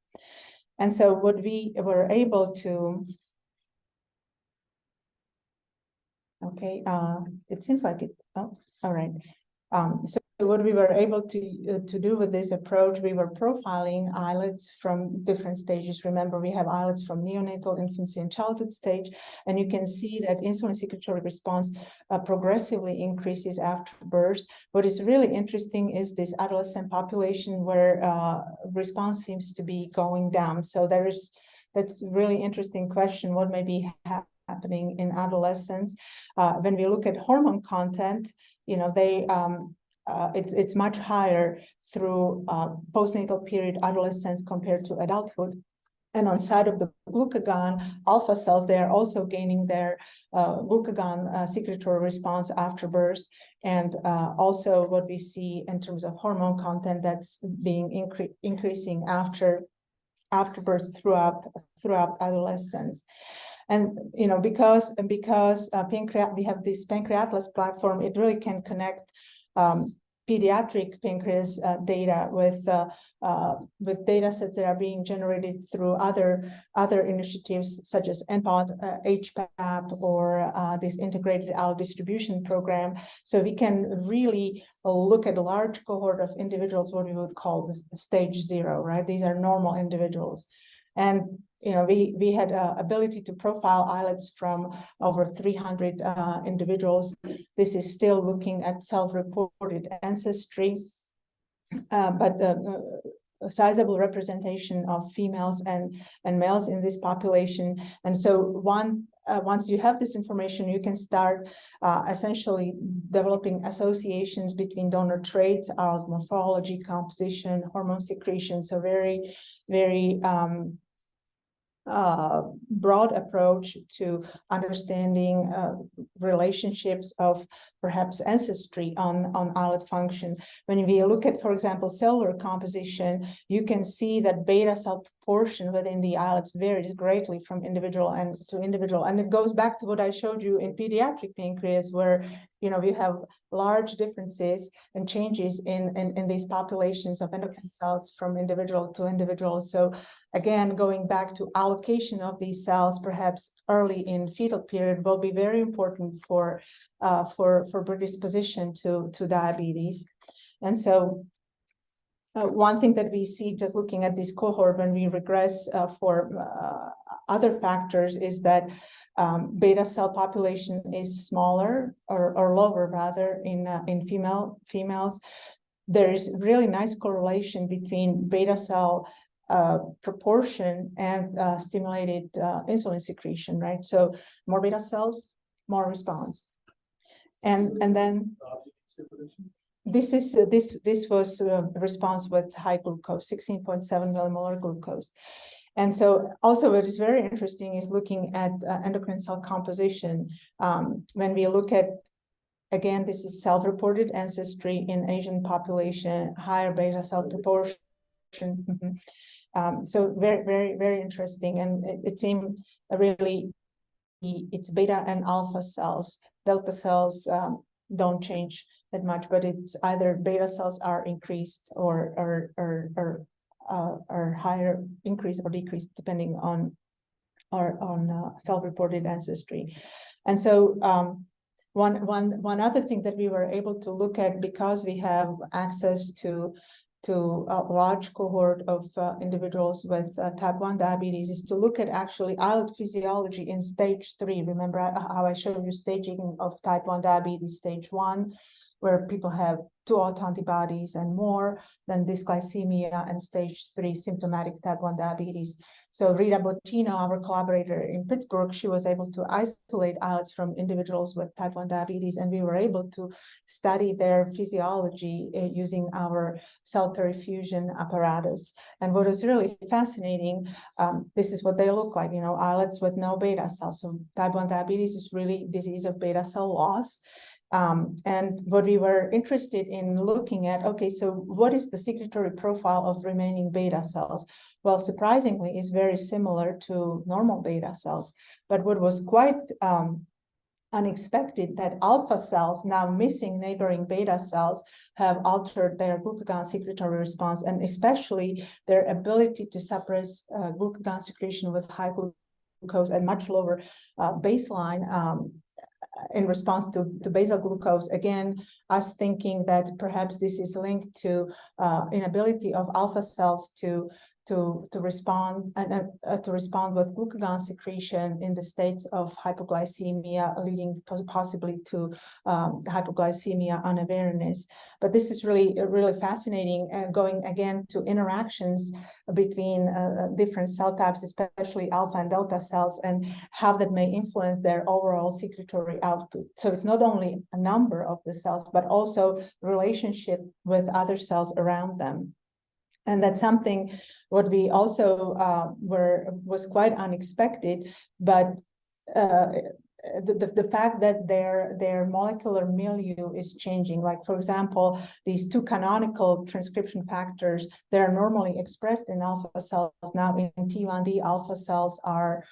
And so what we were able to, okay, it seems like it, oh, all right. So what we were able to do with this approach, we were profiling islets from different stages. Remember, we have islets from neonatal, infancy, and childhood stage, and you can see that insulin secretory response progressively increases after birth. What is really interesting is this adolescent population where response seems to be going down. So that's a really interesting question. What may be happening in adolescence? When we look at hormone content, you know, it's much higher through postnatal period adolescence compared to adulthood. And on side of the glucagon, alpha cells, they are also gaining their glucagon secretory response after birth. And also what we see in terms of hormone content, that's being increasing after birth throughout adolescence. And you know, because we have this Pancreatic platform, it really can connect pediatric pancreas data with data sets that are being generated through other initiatives such as NPOD, HPAP, or this integrated islet distribution program. So we can really look at a large cohort of individuals, what we would call this stage 0, right? These are normal individuals. And you know, we had ability to profile islets from over 300 individuals. This is still looking at self-reported ancestry, but a sizable representation of females and males in this population. And so once you have this information, you can start essentially developing associations between donor traits, islet morphology, composition, hormone secretion. So very, very broad approach to understanding relationships of perhaps ancestry on islet function. When we look at, for example, cellular composition, you can see that beta cell proportion within the islets varies greatly from individual and to individual. And it goes back to what I showed you in pediatric pancreas, where we have large differences and changes in these populations of endocrine cells from individual to individual. So again, going back to allocation of these cells, perhaps early in fetal period, will be very important for predisposition to diabetes. And so one thing that we see just looking at this cohort when we regress for other factors is that beta cell population is smaller or lower rather in females. There is really nice correlation between beta cell proportion and stimulated insulin secretion, right? So more beta cells, more response. And then this was a response with high glucose, 16.7 millimolar glucose. And so also what is very interesting is looking at endocrine cell composition. When we look at, again, this is self-reported ancestry in Asian population, higher beta cell proportion. So very, very, very interesting. And it seemed really, it's beta and alpha cells. Delta cells don't change that much, but it's either beta cells are increased or higher increase or decrease depending on self-reported ancestry. And so one other thing that we were able to look at, because we have access to a large cohort of individuals with type 1 diabetes, is to look at actually islet physiology in stage 3. Remember how I showed you staging of type 1 diabetes, stage 1, where people have 2 autoantibodies and more, then dysglycemia, and stage 3 symptomatic type 1 diabetes. So Rita Bottino, our collaborator in Pittsburgh, she was able to isolate islets from individuals with type 1 diabetes, and we were able to study their physiology using our cell perfusion apparatus. And what was really fascinating, this is what they look like, islets with no beta cells. So type 1 diabetes is really disease of beta cell loss. And what we were interested in looking at, okay, so what is the secretory profile of remaining beta cells? Well, surprisingly, is very similar to normal beta cells. But what was quite unexpected, that alpha cells, now missing neighboring beta cells, have altered their glucagon secretory response, and especially their ability to suppress glucagon secretion with high glucose and much lower baseline in response to basal glucose. Again, us thinking that perhaps this is linked to inability of alpha cells to respond and to respond with glucagon secretion in the states of hypoglycemia, leading possibly to hypoglycemia unawareness. But this is really fascinating, going again to interactions between different cell types, especially alpha and delta cells, and how that may influence their overall secretory output. So it's not only a number of the cells, but also relationship with other cells around them. And that's something what we also was quite unexpected, but the fact that their molecular milieu is changing. Like, for example, these 2 canonical transcription factors, they're normally expressed in alpha cells. Now in T1D, alpha cells are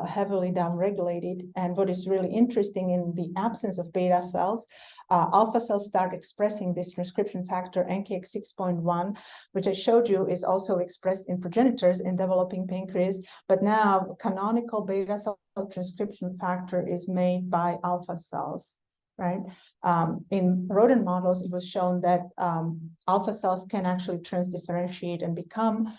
heavily downregulated. And what is really interesting, in the absence of beta cells, alpha cells start expressing this transcription factor NKX6.1, which I showed you is also expressed in progenitors in developing pancreas. But now canonical beta cell transcription factor is made by alpha cells, right? In rodent models, it was shown that alpha cells can actually transdifferentiate and become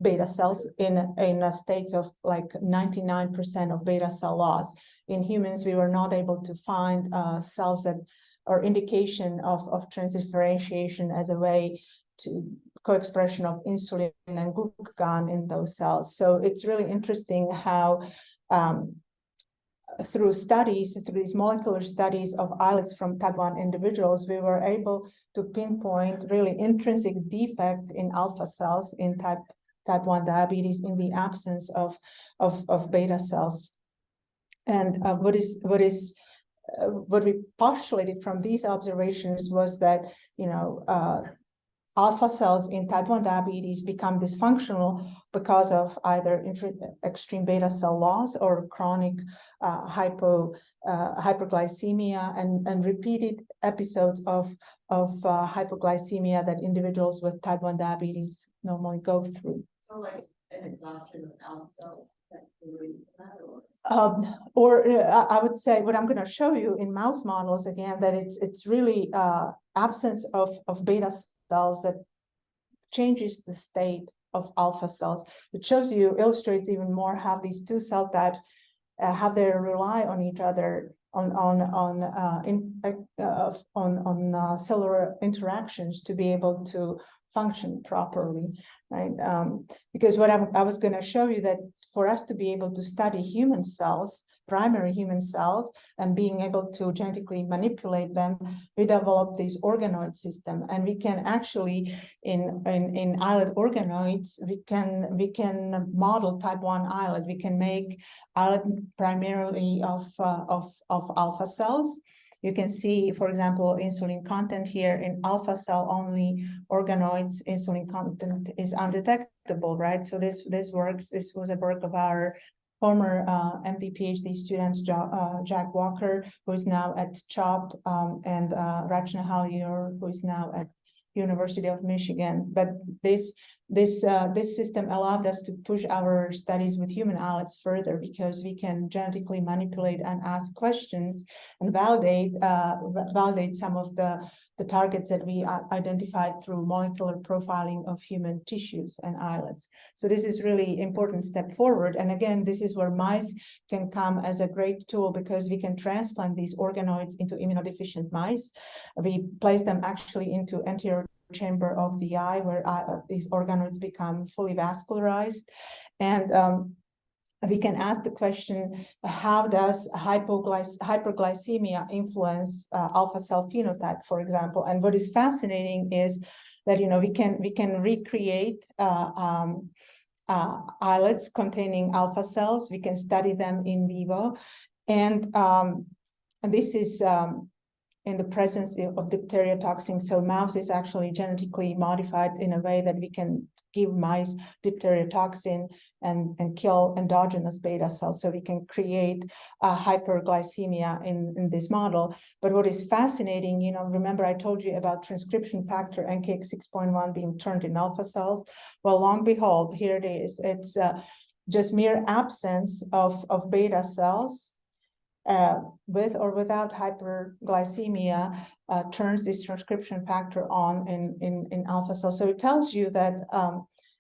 beta cells in a state of like 99% of beta cell loss. In humans, we were not able to find cells that or indication of transdifferentiation as a way to co-expression of insulin and glucagon in those cells. So it's really interesting how through these molecular studies of islets from type 1 individuals, we were able to pinpoint really intrinsic defect in alpha cells in type type 1 diabetes in the absence of beta cells. And what we postulated from these observations was that, alpha cells in type 1 diabetes become dysfunctional because of either extreme beta cell loss or chronic hyperglycemia and repeated episodes of hypoglycemia that individuals with type 1 diabetes normally go through. So like an exhaustion of alpha cells. I would say what I'm going to show you in mouse models again, that it's really absence of beta cells that changes the state of alpha cells. It shows you, illustrates even more how these two cell types how they rely on each other on cellular interactions to be able to function properly, right? Because what I was going to show you that for us to be able to study human cells, primary human cells, and being able to genetically manipulate them, we developed this organoid system, and we can actually in islet organoids we can model type 1 islet. We can make islet primarily of alpha cells. You can see, for example, insulin content here in alpha cell only organoids. Insulin content is undetectable, right? So this works. This was a work of our former MD PhD students, Jack Walker, who is now at CHOP, and Rachna Haliur, who is now at University of Michigan. But this system allowed us to push our studies with human islets further, because we can genetically manipulate and ask questions and validate some of the targets that we identified through molecular profiling of human tissues and islets. So this is really important step forward. And again, this is where mice can come as a great tool, because we can transplant these organoids into immunodeficient mice. We place them actually into anterior chamber of the eye, where these organoids become fully vascularized. And we can ask the question, how does hyperglycemia influence alpha cell phenotype, for example? And what is fascinating is that we can recreate islets containing alpha cells. We can study them in vivo, and this is in the presence of diphtheria toxin. So mouse is actually genetically modified in a way that we can give mice diphtheria toxin and kill endogenous beta cells. So we can create hyperglycememia in this model. But what is fascinating, remember I told you about transcription factor NKX6.1 being turned in alpha cells. Well, long and behold, here it is. It's just mere absence of beta cells with or without hyperglycemia turns this transcription factor on in alpha cells. So it tells you that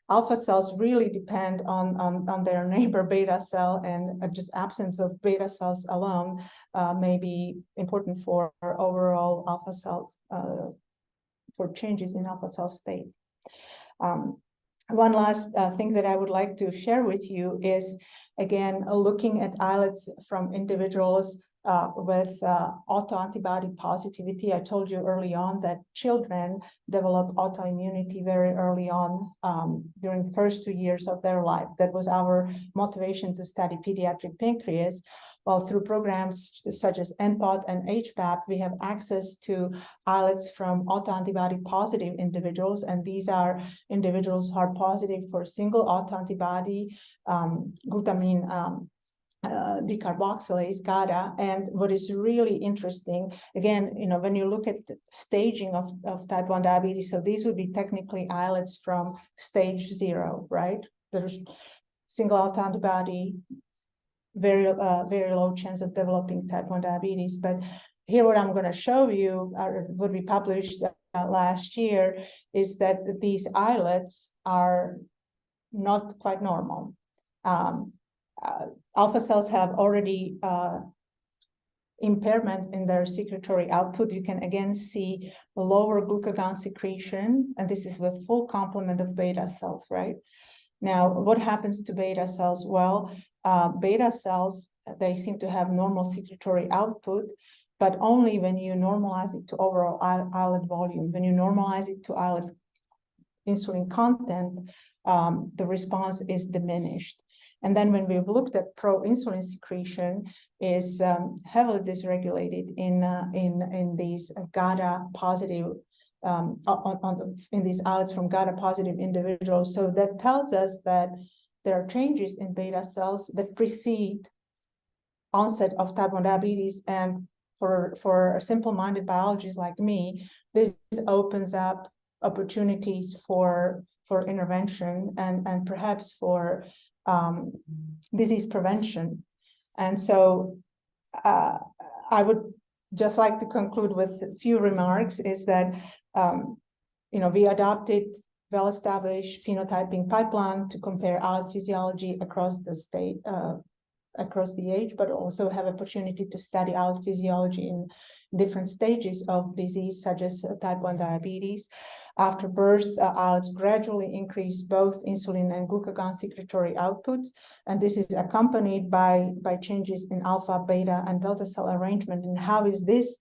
alpha cells really depend on their neighbor beta cell, and just absence of beta cells alone may be important for overall alpha cells, for changes in alpha cell state. One last thing that I would like to share with you is, again, looking at islets from individuals with autoantibody positivity. I told you early on that children develop autoimmunity very early on during the first 2 years of their life. That was our motivation to study pediatric pancreas. Well, through programs such as NPOT and HPAP, we have access to islets from autoantibody positive individuals, and these are individuals who are positive for single autoantibody, glutamine decarboxylase, GADA. And what is really interesting, again, when you look at the staging of type 1 diabetes, so these would be technically islets from stage 0, right? There's single autoantibody, very low chance of developing type 1 diabetes. But here what I'm going to show you, what we published last year, is that these islets are not quite normal. Alpha cells have already impairment in their secretory output. You can again see a lower glucagon secretion, and this is with full complement of beta cells, right? Now, what happens to beta cells? Well, beta cells, they seem to have normal secretory output, but only when you normalize it to overall islet volume. When you normalize it to islet insulin content, the response is diminished. And then when we've looked at pro-insulin secretion, is heavily dysregulated in these GADA positive in these islets from GADA positive individuals. So that tells us that there are changes in beta cells that precede onset of type 1 diabetes. And for simple-minded biologists like me, this opens up opportunities for intervention and perhaps for disease prevention. And so I would just like to conclude with a few remarks, is that we adopted well-established phenotyping pipeline to compare islet physiology across the state, across the age, but also have opportunity to study islet physiology in different stages of disease, such as type 1 diabetes. After birth, islets gradually increase both insulin and glucagon secretory outputs, and this is accompanied by changes in alpha, beta, and delta cell arrangement. And how is this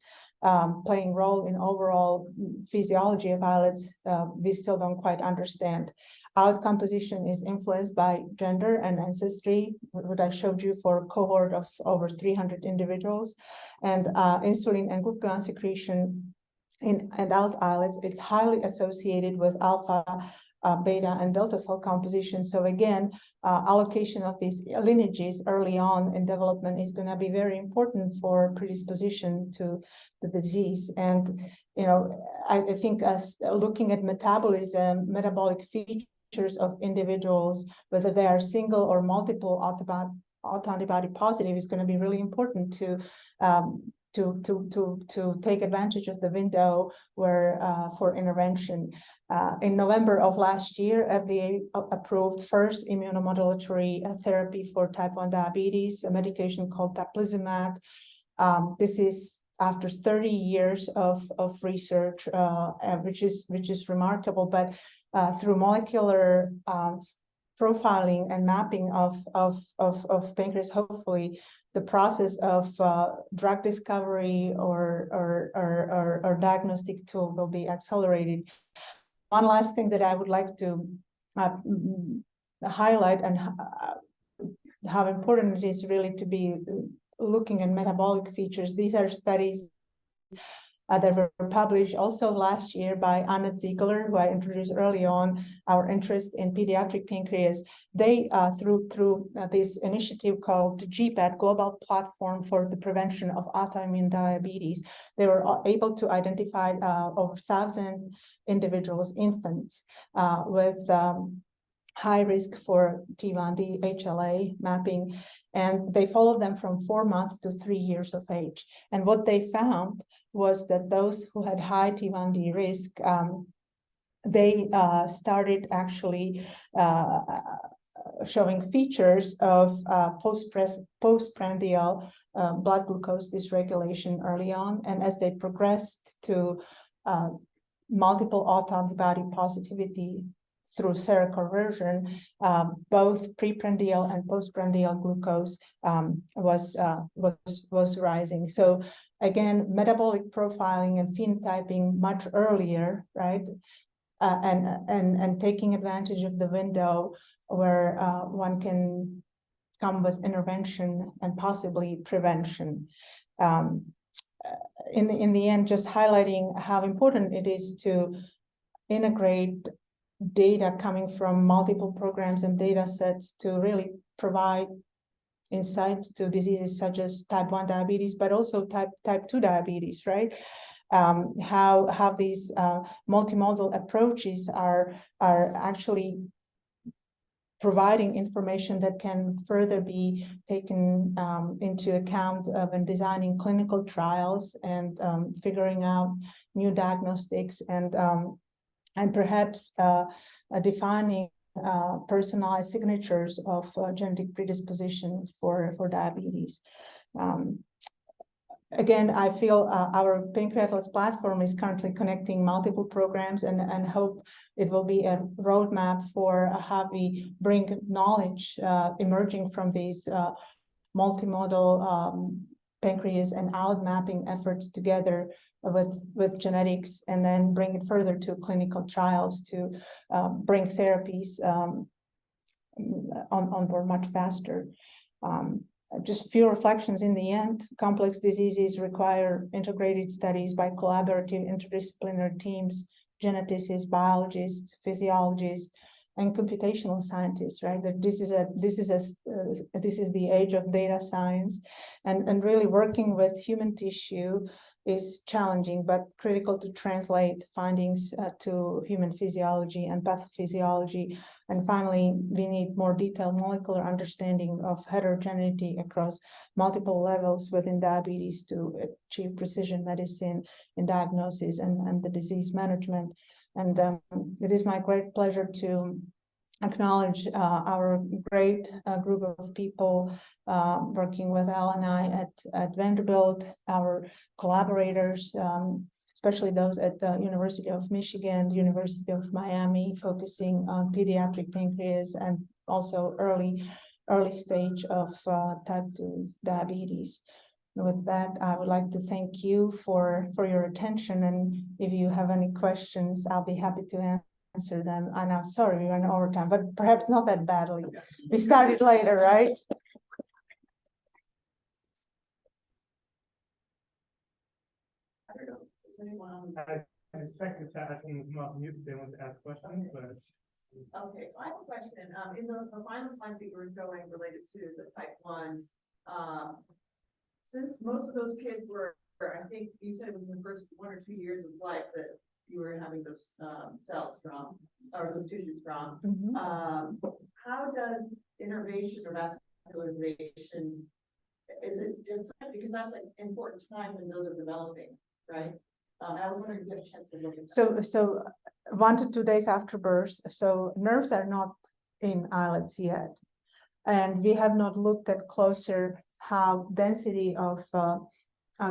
playing role in overall physiology of islets? We still don't quite understand. Islet composition is influenced by gender and ancestry, what I showed you for a cohort of over 300 individuals, and insulin and glucagon secretion in adult islets, it's highly associated with alpha, beta, and delta cell composition. So again, allocation of these lineages early on in development is going to be very important for predisposition to the disease. And I think as looking at metabolism, metabolic features of individuals, whether they are single or multiple autoantibody positive, is going to be really important to take advantage of the window where for intervention. In November of last year, FDA approved first immunomodulatory therapy for type 1 diabetes, a medication called teplizumab. This is after 30 years of research, which is remarkable, but through molecular profiling and mapping of pancreas, hopefully the process of drug discovery or diagnostic tool will be accelerated. One last thing that I would like to highlight, and how important it is really to be looking at metabolic features. These are studies that were published also last year by Annette Ziegler, who I introduced early on, our interest in pediatric pancreas. They, through this initiative called GPAT, Global Platform for the Prevention of Autoimmune Diabetes, they were able to identify over 1,000 individuals, infants, with high risk for T1D HLA mapping, and they followed them from 4 months to 3 years of age. And what they found was that those who had high T1D risk, they started actually showing features of postprandial blood glucose dysregulation early on, and as they progressed to multiple autoantibody positivity through seroconversion, both preprandial and postprandial glucose was rising. So again, metabolic profiling and phenotyping much earlier, right? And taking advantage of the window where one can come with intervention and possibly prevention. In the end, just highlighting how important it is to integrate data coming from multiple programs and data sets to really provide insights to diseases such as type 1 diabetes, but also type 2 diabetes, right? How these multimodal approaches are actually providing information that can further be taken into account when designing clinical trials and figuring out new diagnostics and perhaps defining personalized signatures of genetic predispositions for diabetes. Again, I feel our Pancreatic platform is currently connecting multiple programs and hope it will be a roadmap for how we bring knowledge emerging from these multimodal pancreas and islet mapping efforts together with genetics, and then bring it further to clinical trials to bring therapies on board much faster. Just few reflections in the end. Complex diseases require integrated studies by collaborative interdisciplinary teams, geneticists, biologists, physiologists, and computational scientists, right? That this is the age of data science, and really working with human tissue is challenging but critical to translate findings to human physiology and pathophysiology. And finally, we need more detailed molecular understanding of heterogeneity across multiple levels within diabetes to achieve precision medicine in diagnosis and the disease management. And it is my great pleasure to acknowledge our great group of people working with Al and I at Vanderbilt, our collaborators, especially those at the University of Michigan, University of Miami, focusing on pediatric pancreas and also early stage of type 2 diabetes. With that, I would like to thank you for your attention, and if you have any questions, I'll be happy to answer them. And I'm sorry we went over time, but perhaps not that badly. We started later, right? I expect the chat can come off mute if they want to ask questions, but. Okay, so I have a question. In the final slides that you were showing related to the type 1s, since most of those kids were, I think you said within the first 1 or 2 years of life that you were having those cells from, or those tissues from, how does innervation or vascularization, is it different? Because that's an important time when those are developing, right? I was wondering if you had a chance to look at that. So 1 to 2 days after birth, so nerves are not in islets yet. And we have not looked at closer how density of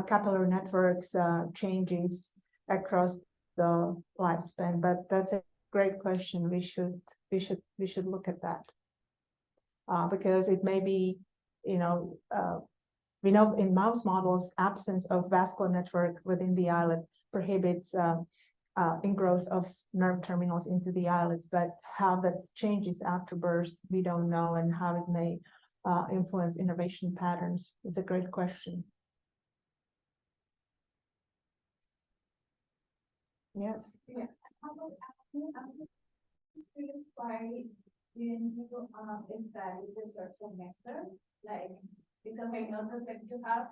capillary networks changes across the lifespan, but that's a great question. We should look at that because it may be, we know in mouse models, absence of vascular network within the islet prohibits ingrowth of nerve terminals into the islets, but how that changes after birth, we don't know, and how it may influence innervation patterns. It's a great question. Yes. Yeah. I'm just curious why didn't you study the first semester? Like, because I know that you have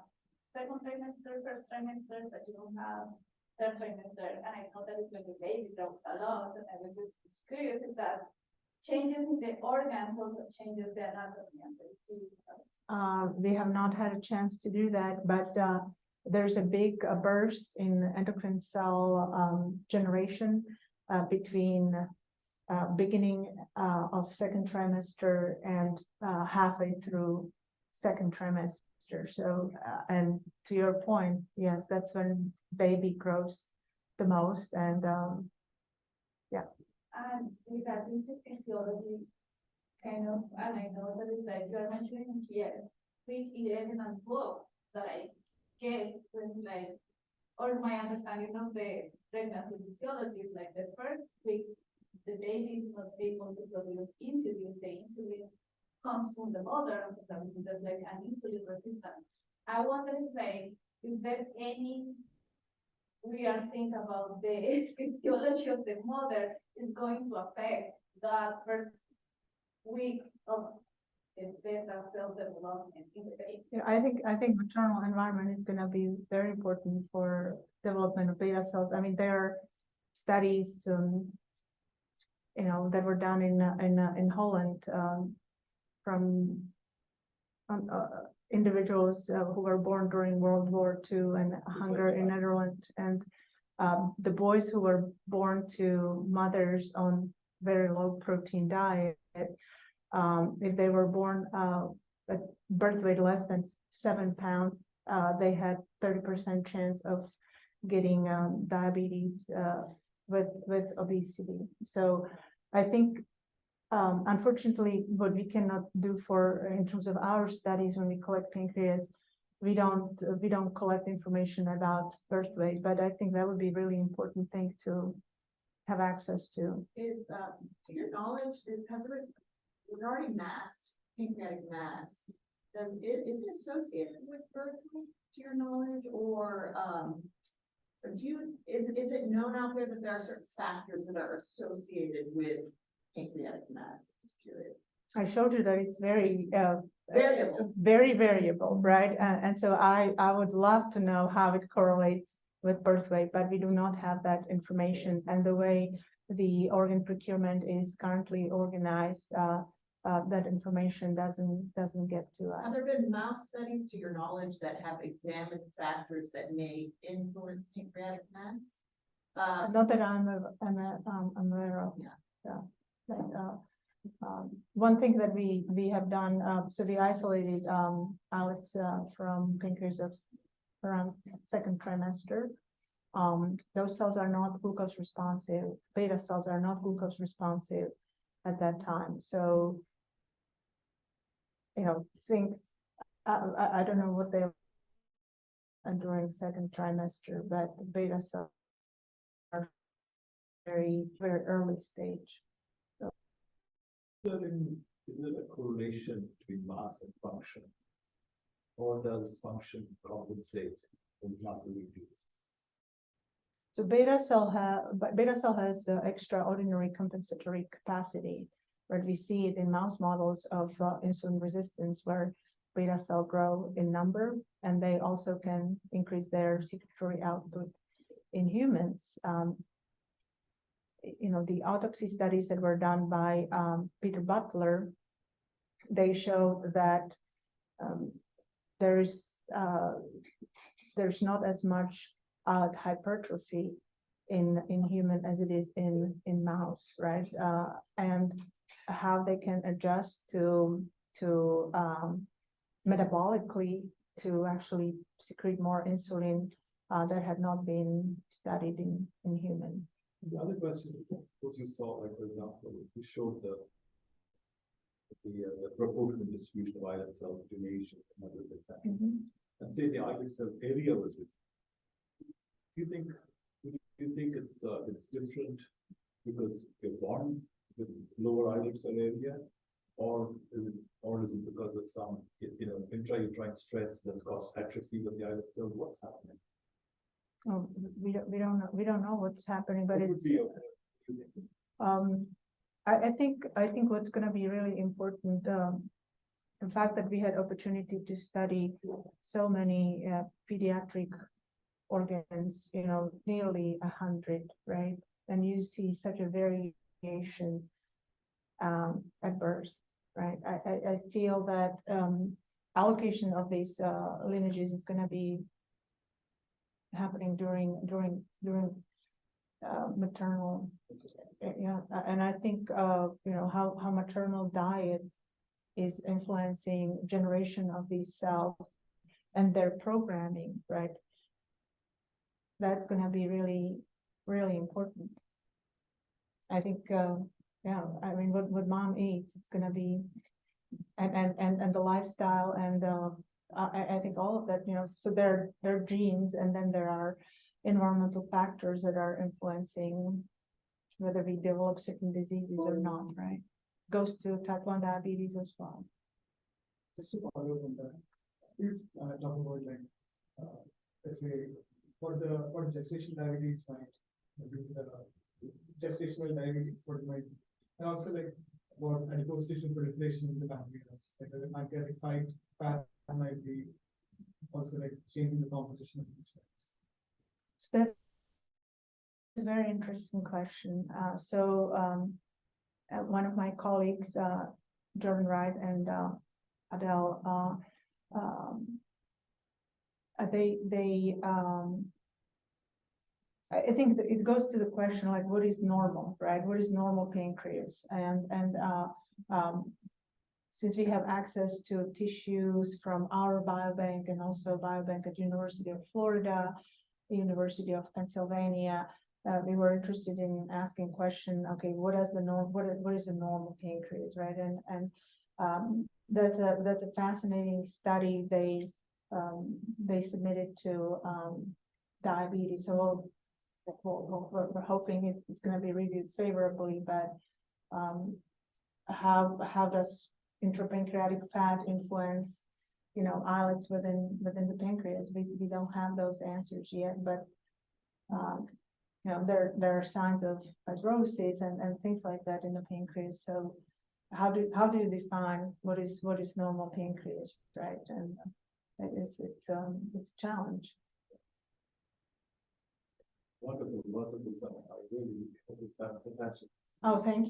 second trimester, first trimester, but you don't have third trimester, and I know that it's when the baby grows a lot, and I was just curious if that changes in the organs also changes the anatomy and the disease. We have not had a chance to do that, but there's a big burst in endocrine cell generation between beginning of second trimester and halfway through second trimester. So, and to your point, yes, that's when baby grows the most, and yeah. And regarding to physiology, kind of, and I know that it's like you're mentioning here, week 11 and 12, that I guess when like, or my understanding of the pregnancy physiology is like the first weeks, the baby is not able to produce insulin. The insulin comes from the mother, and there's like an insulin resistance. I wonder if like, is there any weird thing about the physiology of the mother is going to affect that first weeks of the beta cell development in the baby? Yeah, I think maternal environment is going to be very important for development of beta cells. I mean, there are studies, that were done in Holland from individuals who were born during World War II and hunger in Netherlands, and the boys who were born to mothers on very low protein diet, if they were born at birth weight less than 7 pounds, they had 30% chance of getting diabetes with obesity. So I think unfortunately what we cannot do in terms of our studies when we collect pancreas we don't collect information about birth weight, but I think that would be a really important thing to have access to. Is, to your knowledge, regarding mass, pancreatic mass, is it associated with birth weight, to your knowledge, or, is it known out there that there are certain factors that are associated with pancreatic mass? Just curious. I showed you that it's very, Variable. very variable, right? And so I would love to know how it correlates with birth weight, but we do not have that information. And the way the organ procurement is currently organized, that information doesn't get to us. Have there been mouse studies, to your knowledge, that have examined factors that may influence pancreatic mass? Not that I'm aware of. Yeah. But, one thing that we have done, so we isolated islets from pancreas of around second trimester. Those cells are not glucose responsive. Beta cells are not glucose responsive at that time. So, things, I don't know what they are during second trimester, but beta cells are very, very early stage. Is there a correlation between mass and function? Or does function compensate when mass is reduced? So beta cell has extraordinary compensatory capacity, where we see it in mouse models of insulin resistance, where beta cell grow in number, and they also can increase their secretory output. In humans, the autopsy studies that were done by Peter Butler, they showed that there's not as much hypertrophy in human as it is in mouse, right? And how they can adjust to metabolically to actually secrete more insulin that had not been studied in human. The other question is, suppose you saw, like, for example, you showed the proportional distribution of islet cell donation and others, etc. And say the islet cell area was with. Do you think it's different because you're born with lower islet cell area, or is it because of some intrauterine stress that's caused atrophy of the islet cells? What's happening? Oh, we don't know what's happening, but it's I think what's going to be really important, the fact that we had opportunity to study so many pediatric organs, nearly 100, right? And you see such a variation at birth, right? I feel that allocation of these lineages is going to be happening during maternal, and I think how maternal diet is influencing generation of these cells and their programming, right? That's going to be really, really important. I think, I mean, what mom eats, it's going to be, and the lifestyle, and I think all of that, so there are genes, and then there are environmental factors that are influencing whether we develop certain diseases or not, right? Goes to type 1 diabetes as well. Just to follow up on that, you talk about, like, let's say for gestational diabetes might be the gestational diabetes, what it might be, and also like what adipose tissue proliferation in the pancreas, like the pancreatic fat might be also like changing the composition of these cells. So that's a very interesting question. One of my colleagues, Jordan Wright and Adele, I think that it goes to the question, like, what is normal, right? What is normal pancreas? And since we have access to tissues from our biobank and also biobank at University of Florida, the University of Pennsylvania, we were interested in asking question, okay, what is the normal pancreas, right? And that's a fascinating study. They they submitted to, diabetes, so we're hoping it's gonna be reviewed favorably, but, how does intrapancreatic fat influence, islets within the pancreas? We don't have those answers yet, but, there are signs of fibrosis and things like that in the pancreas. So how do you define what is normal pancreas, right? And it's a challenge. Wonderful, wonderful. I really, it's fantastic. Oh, thank you.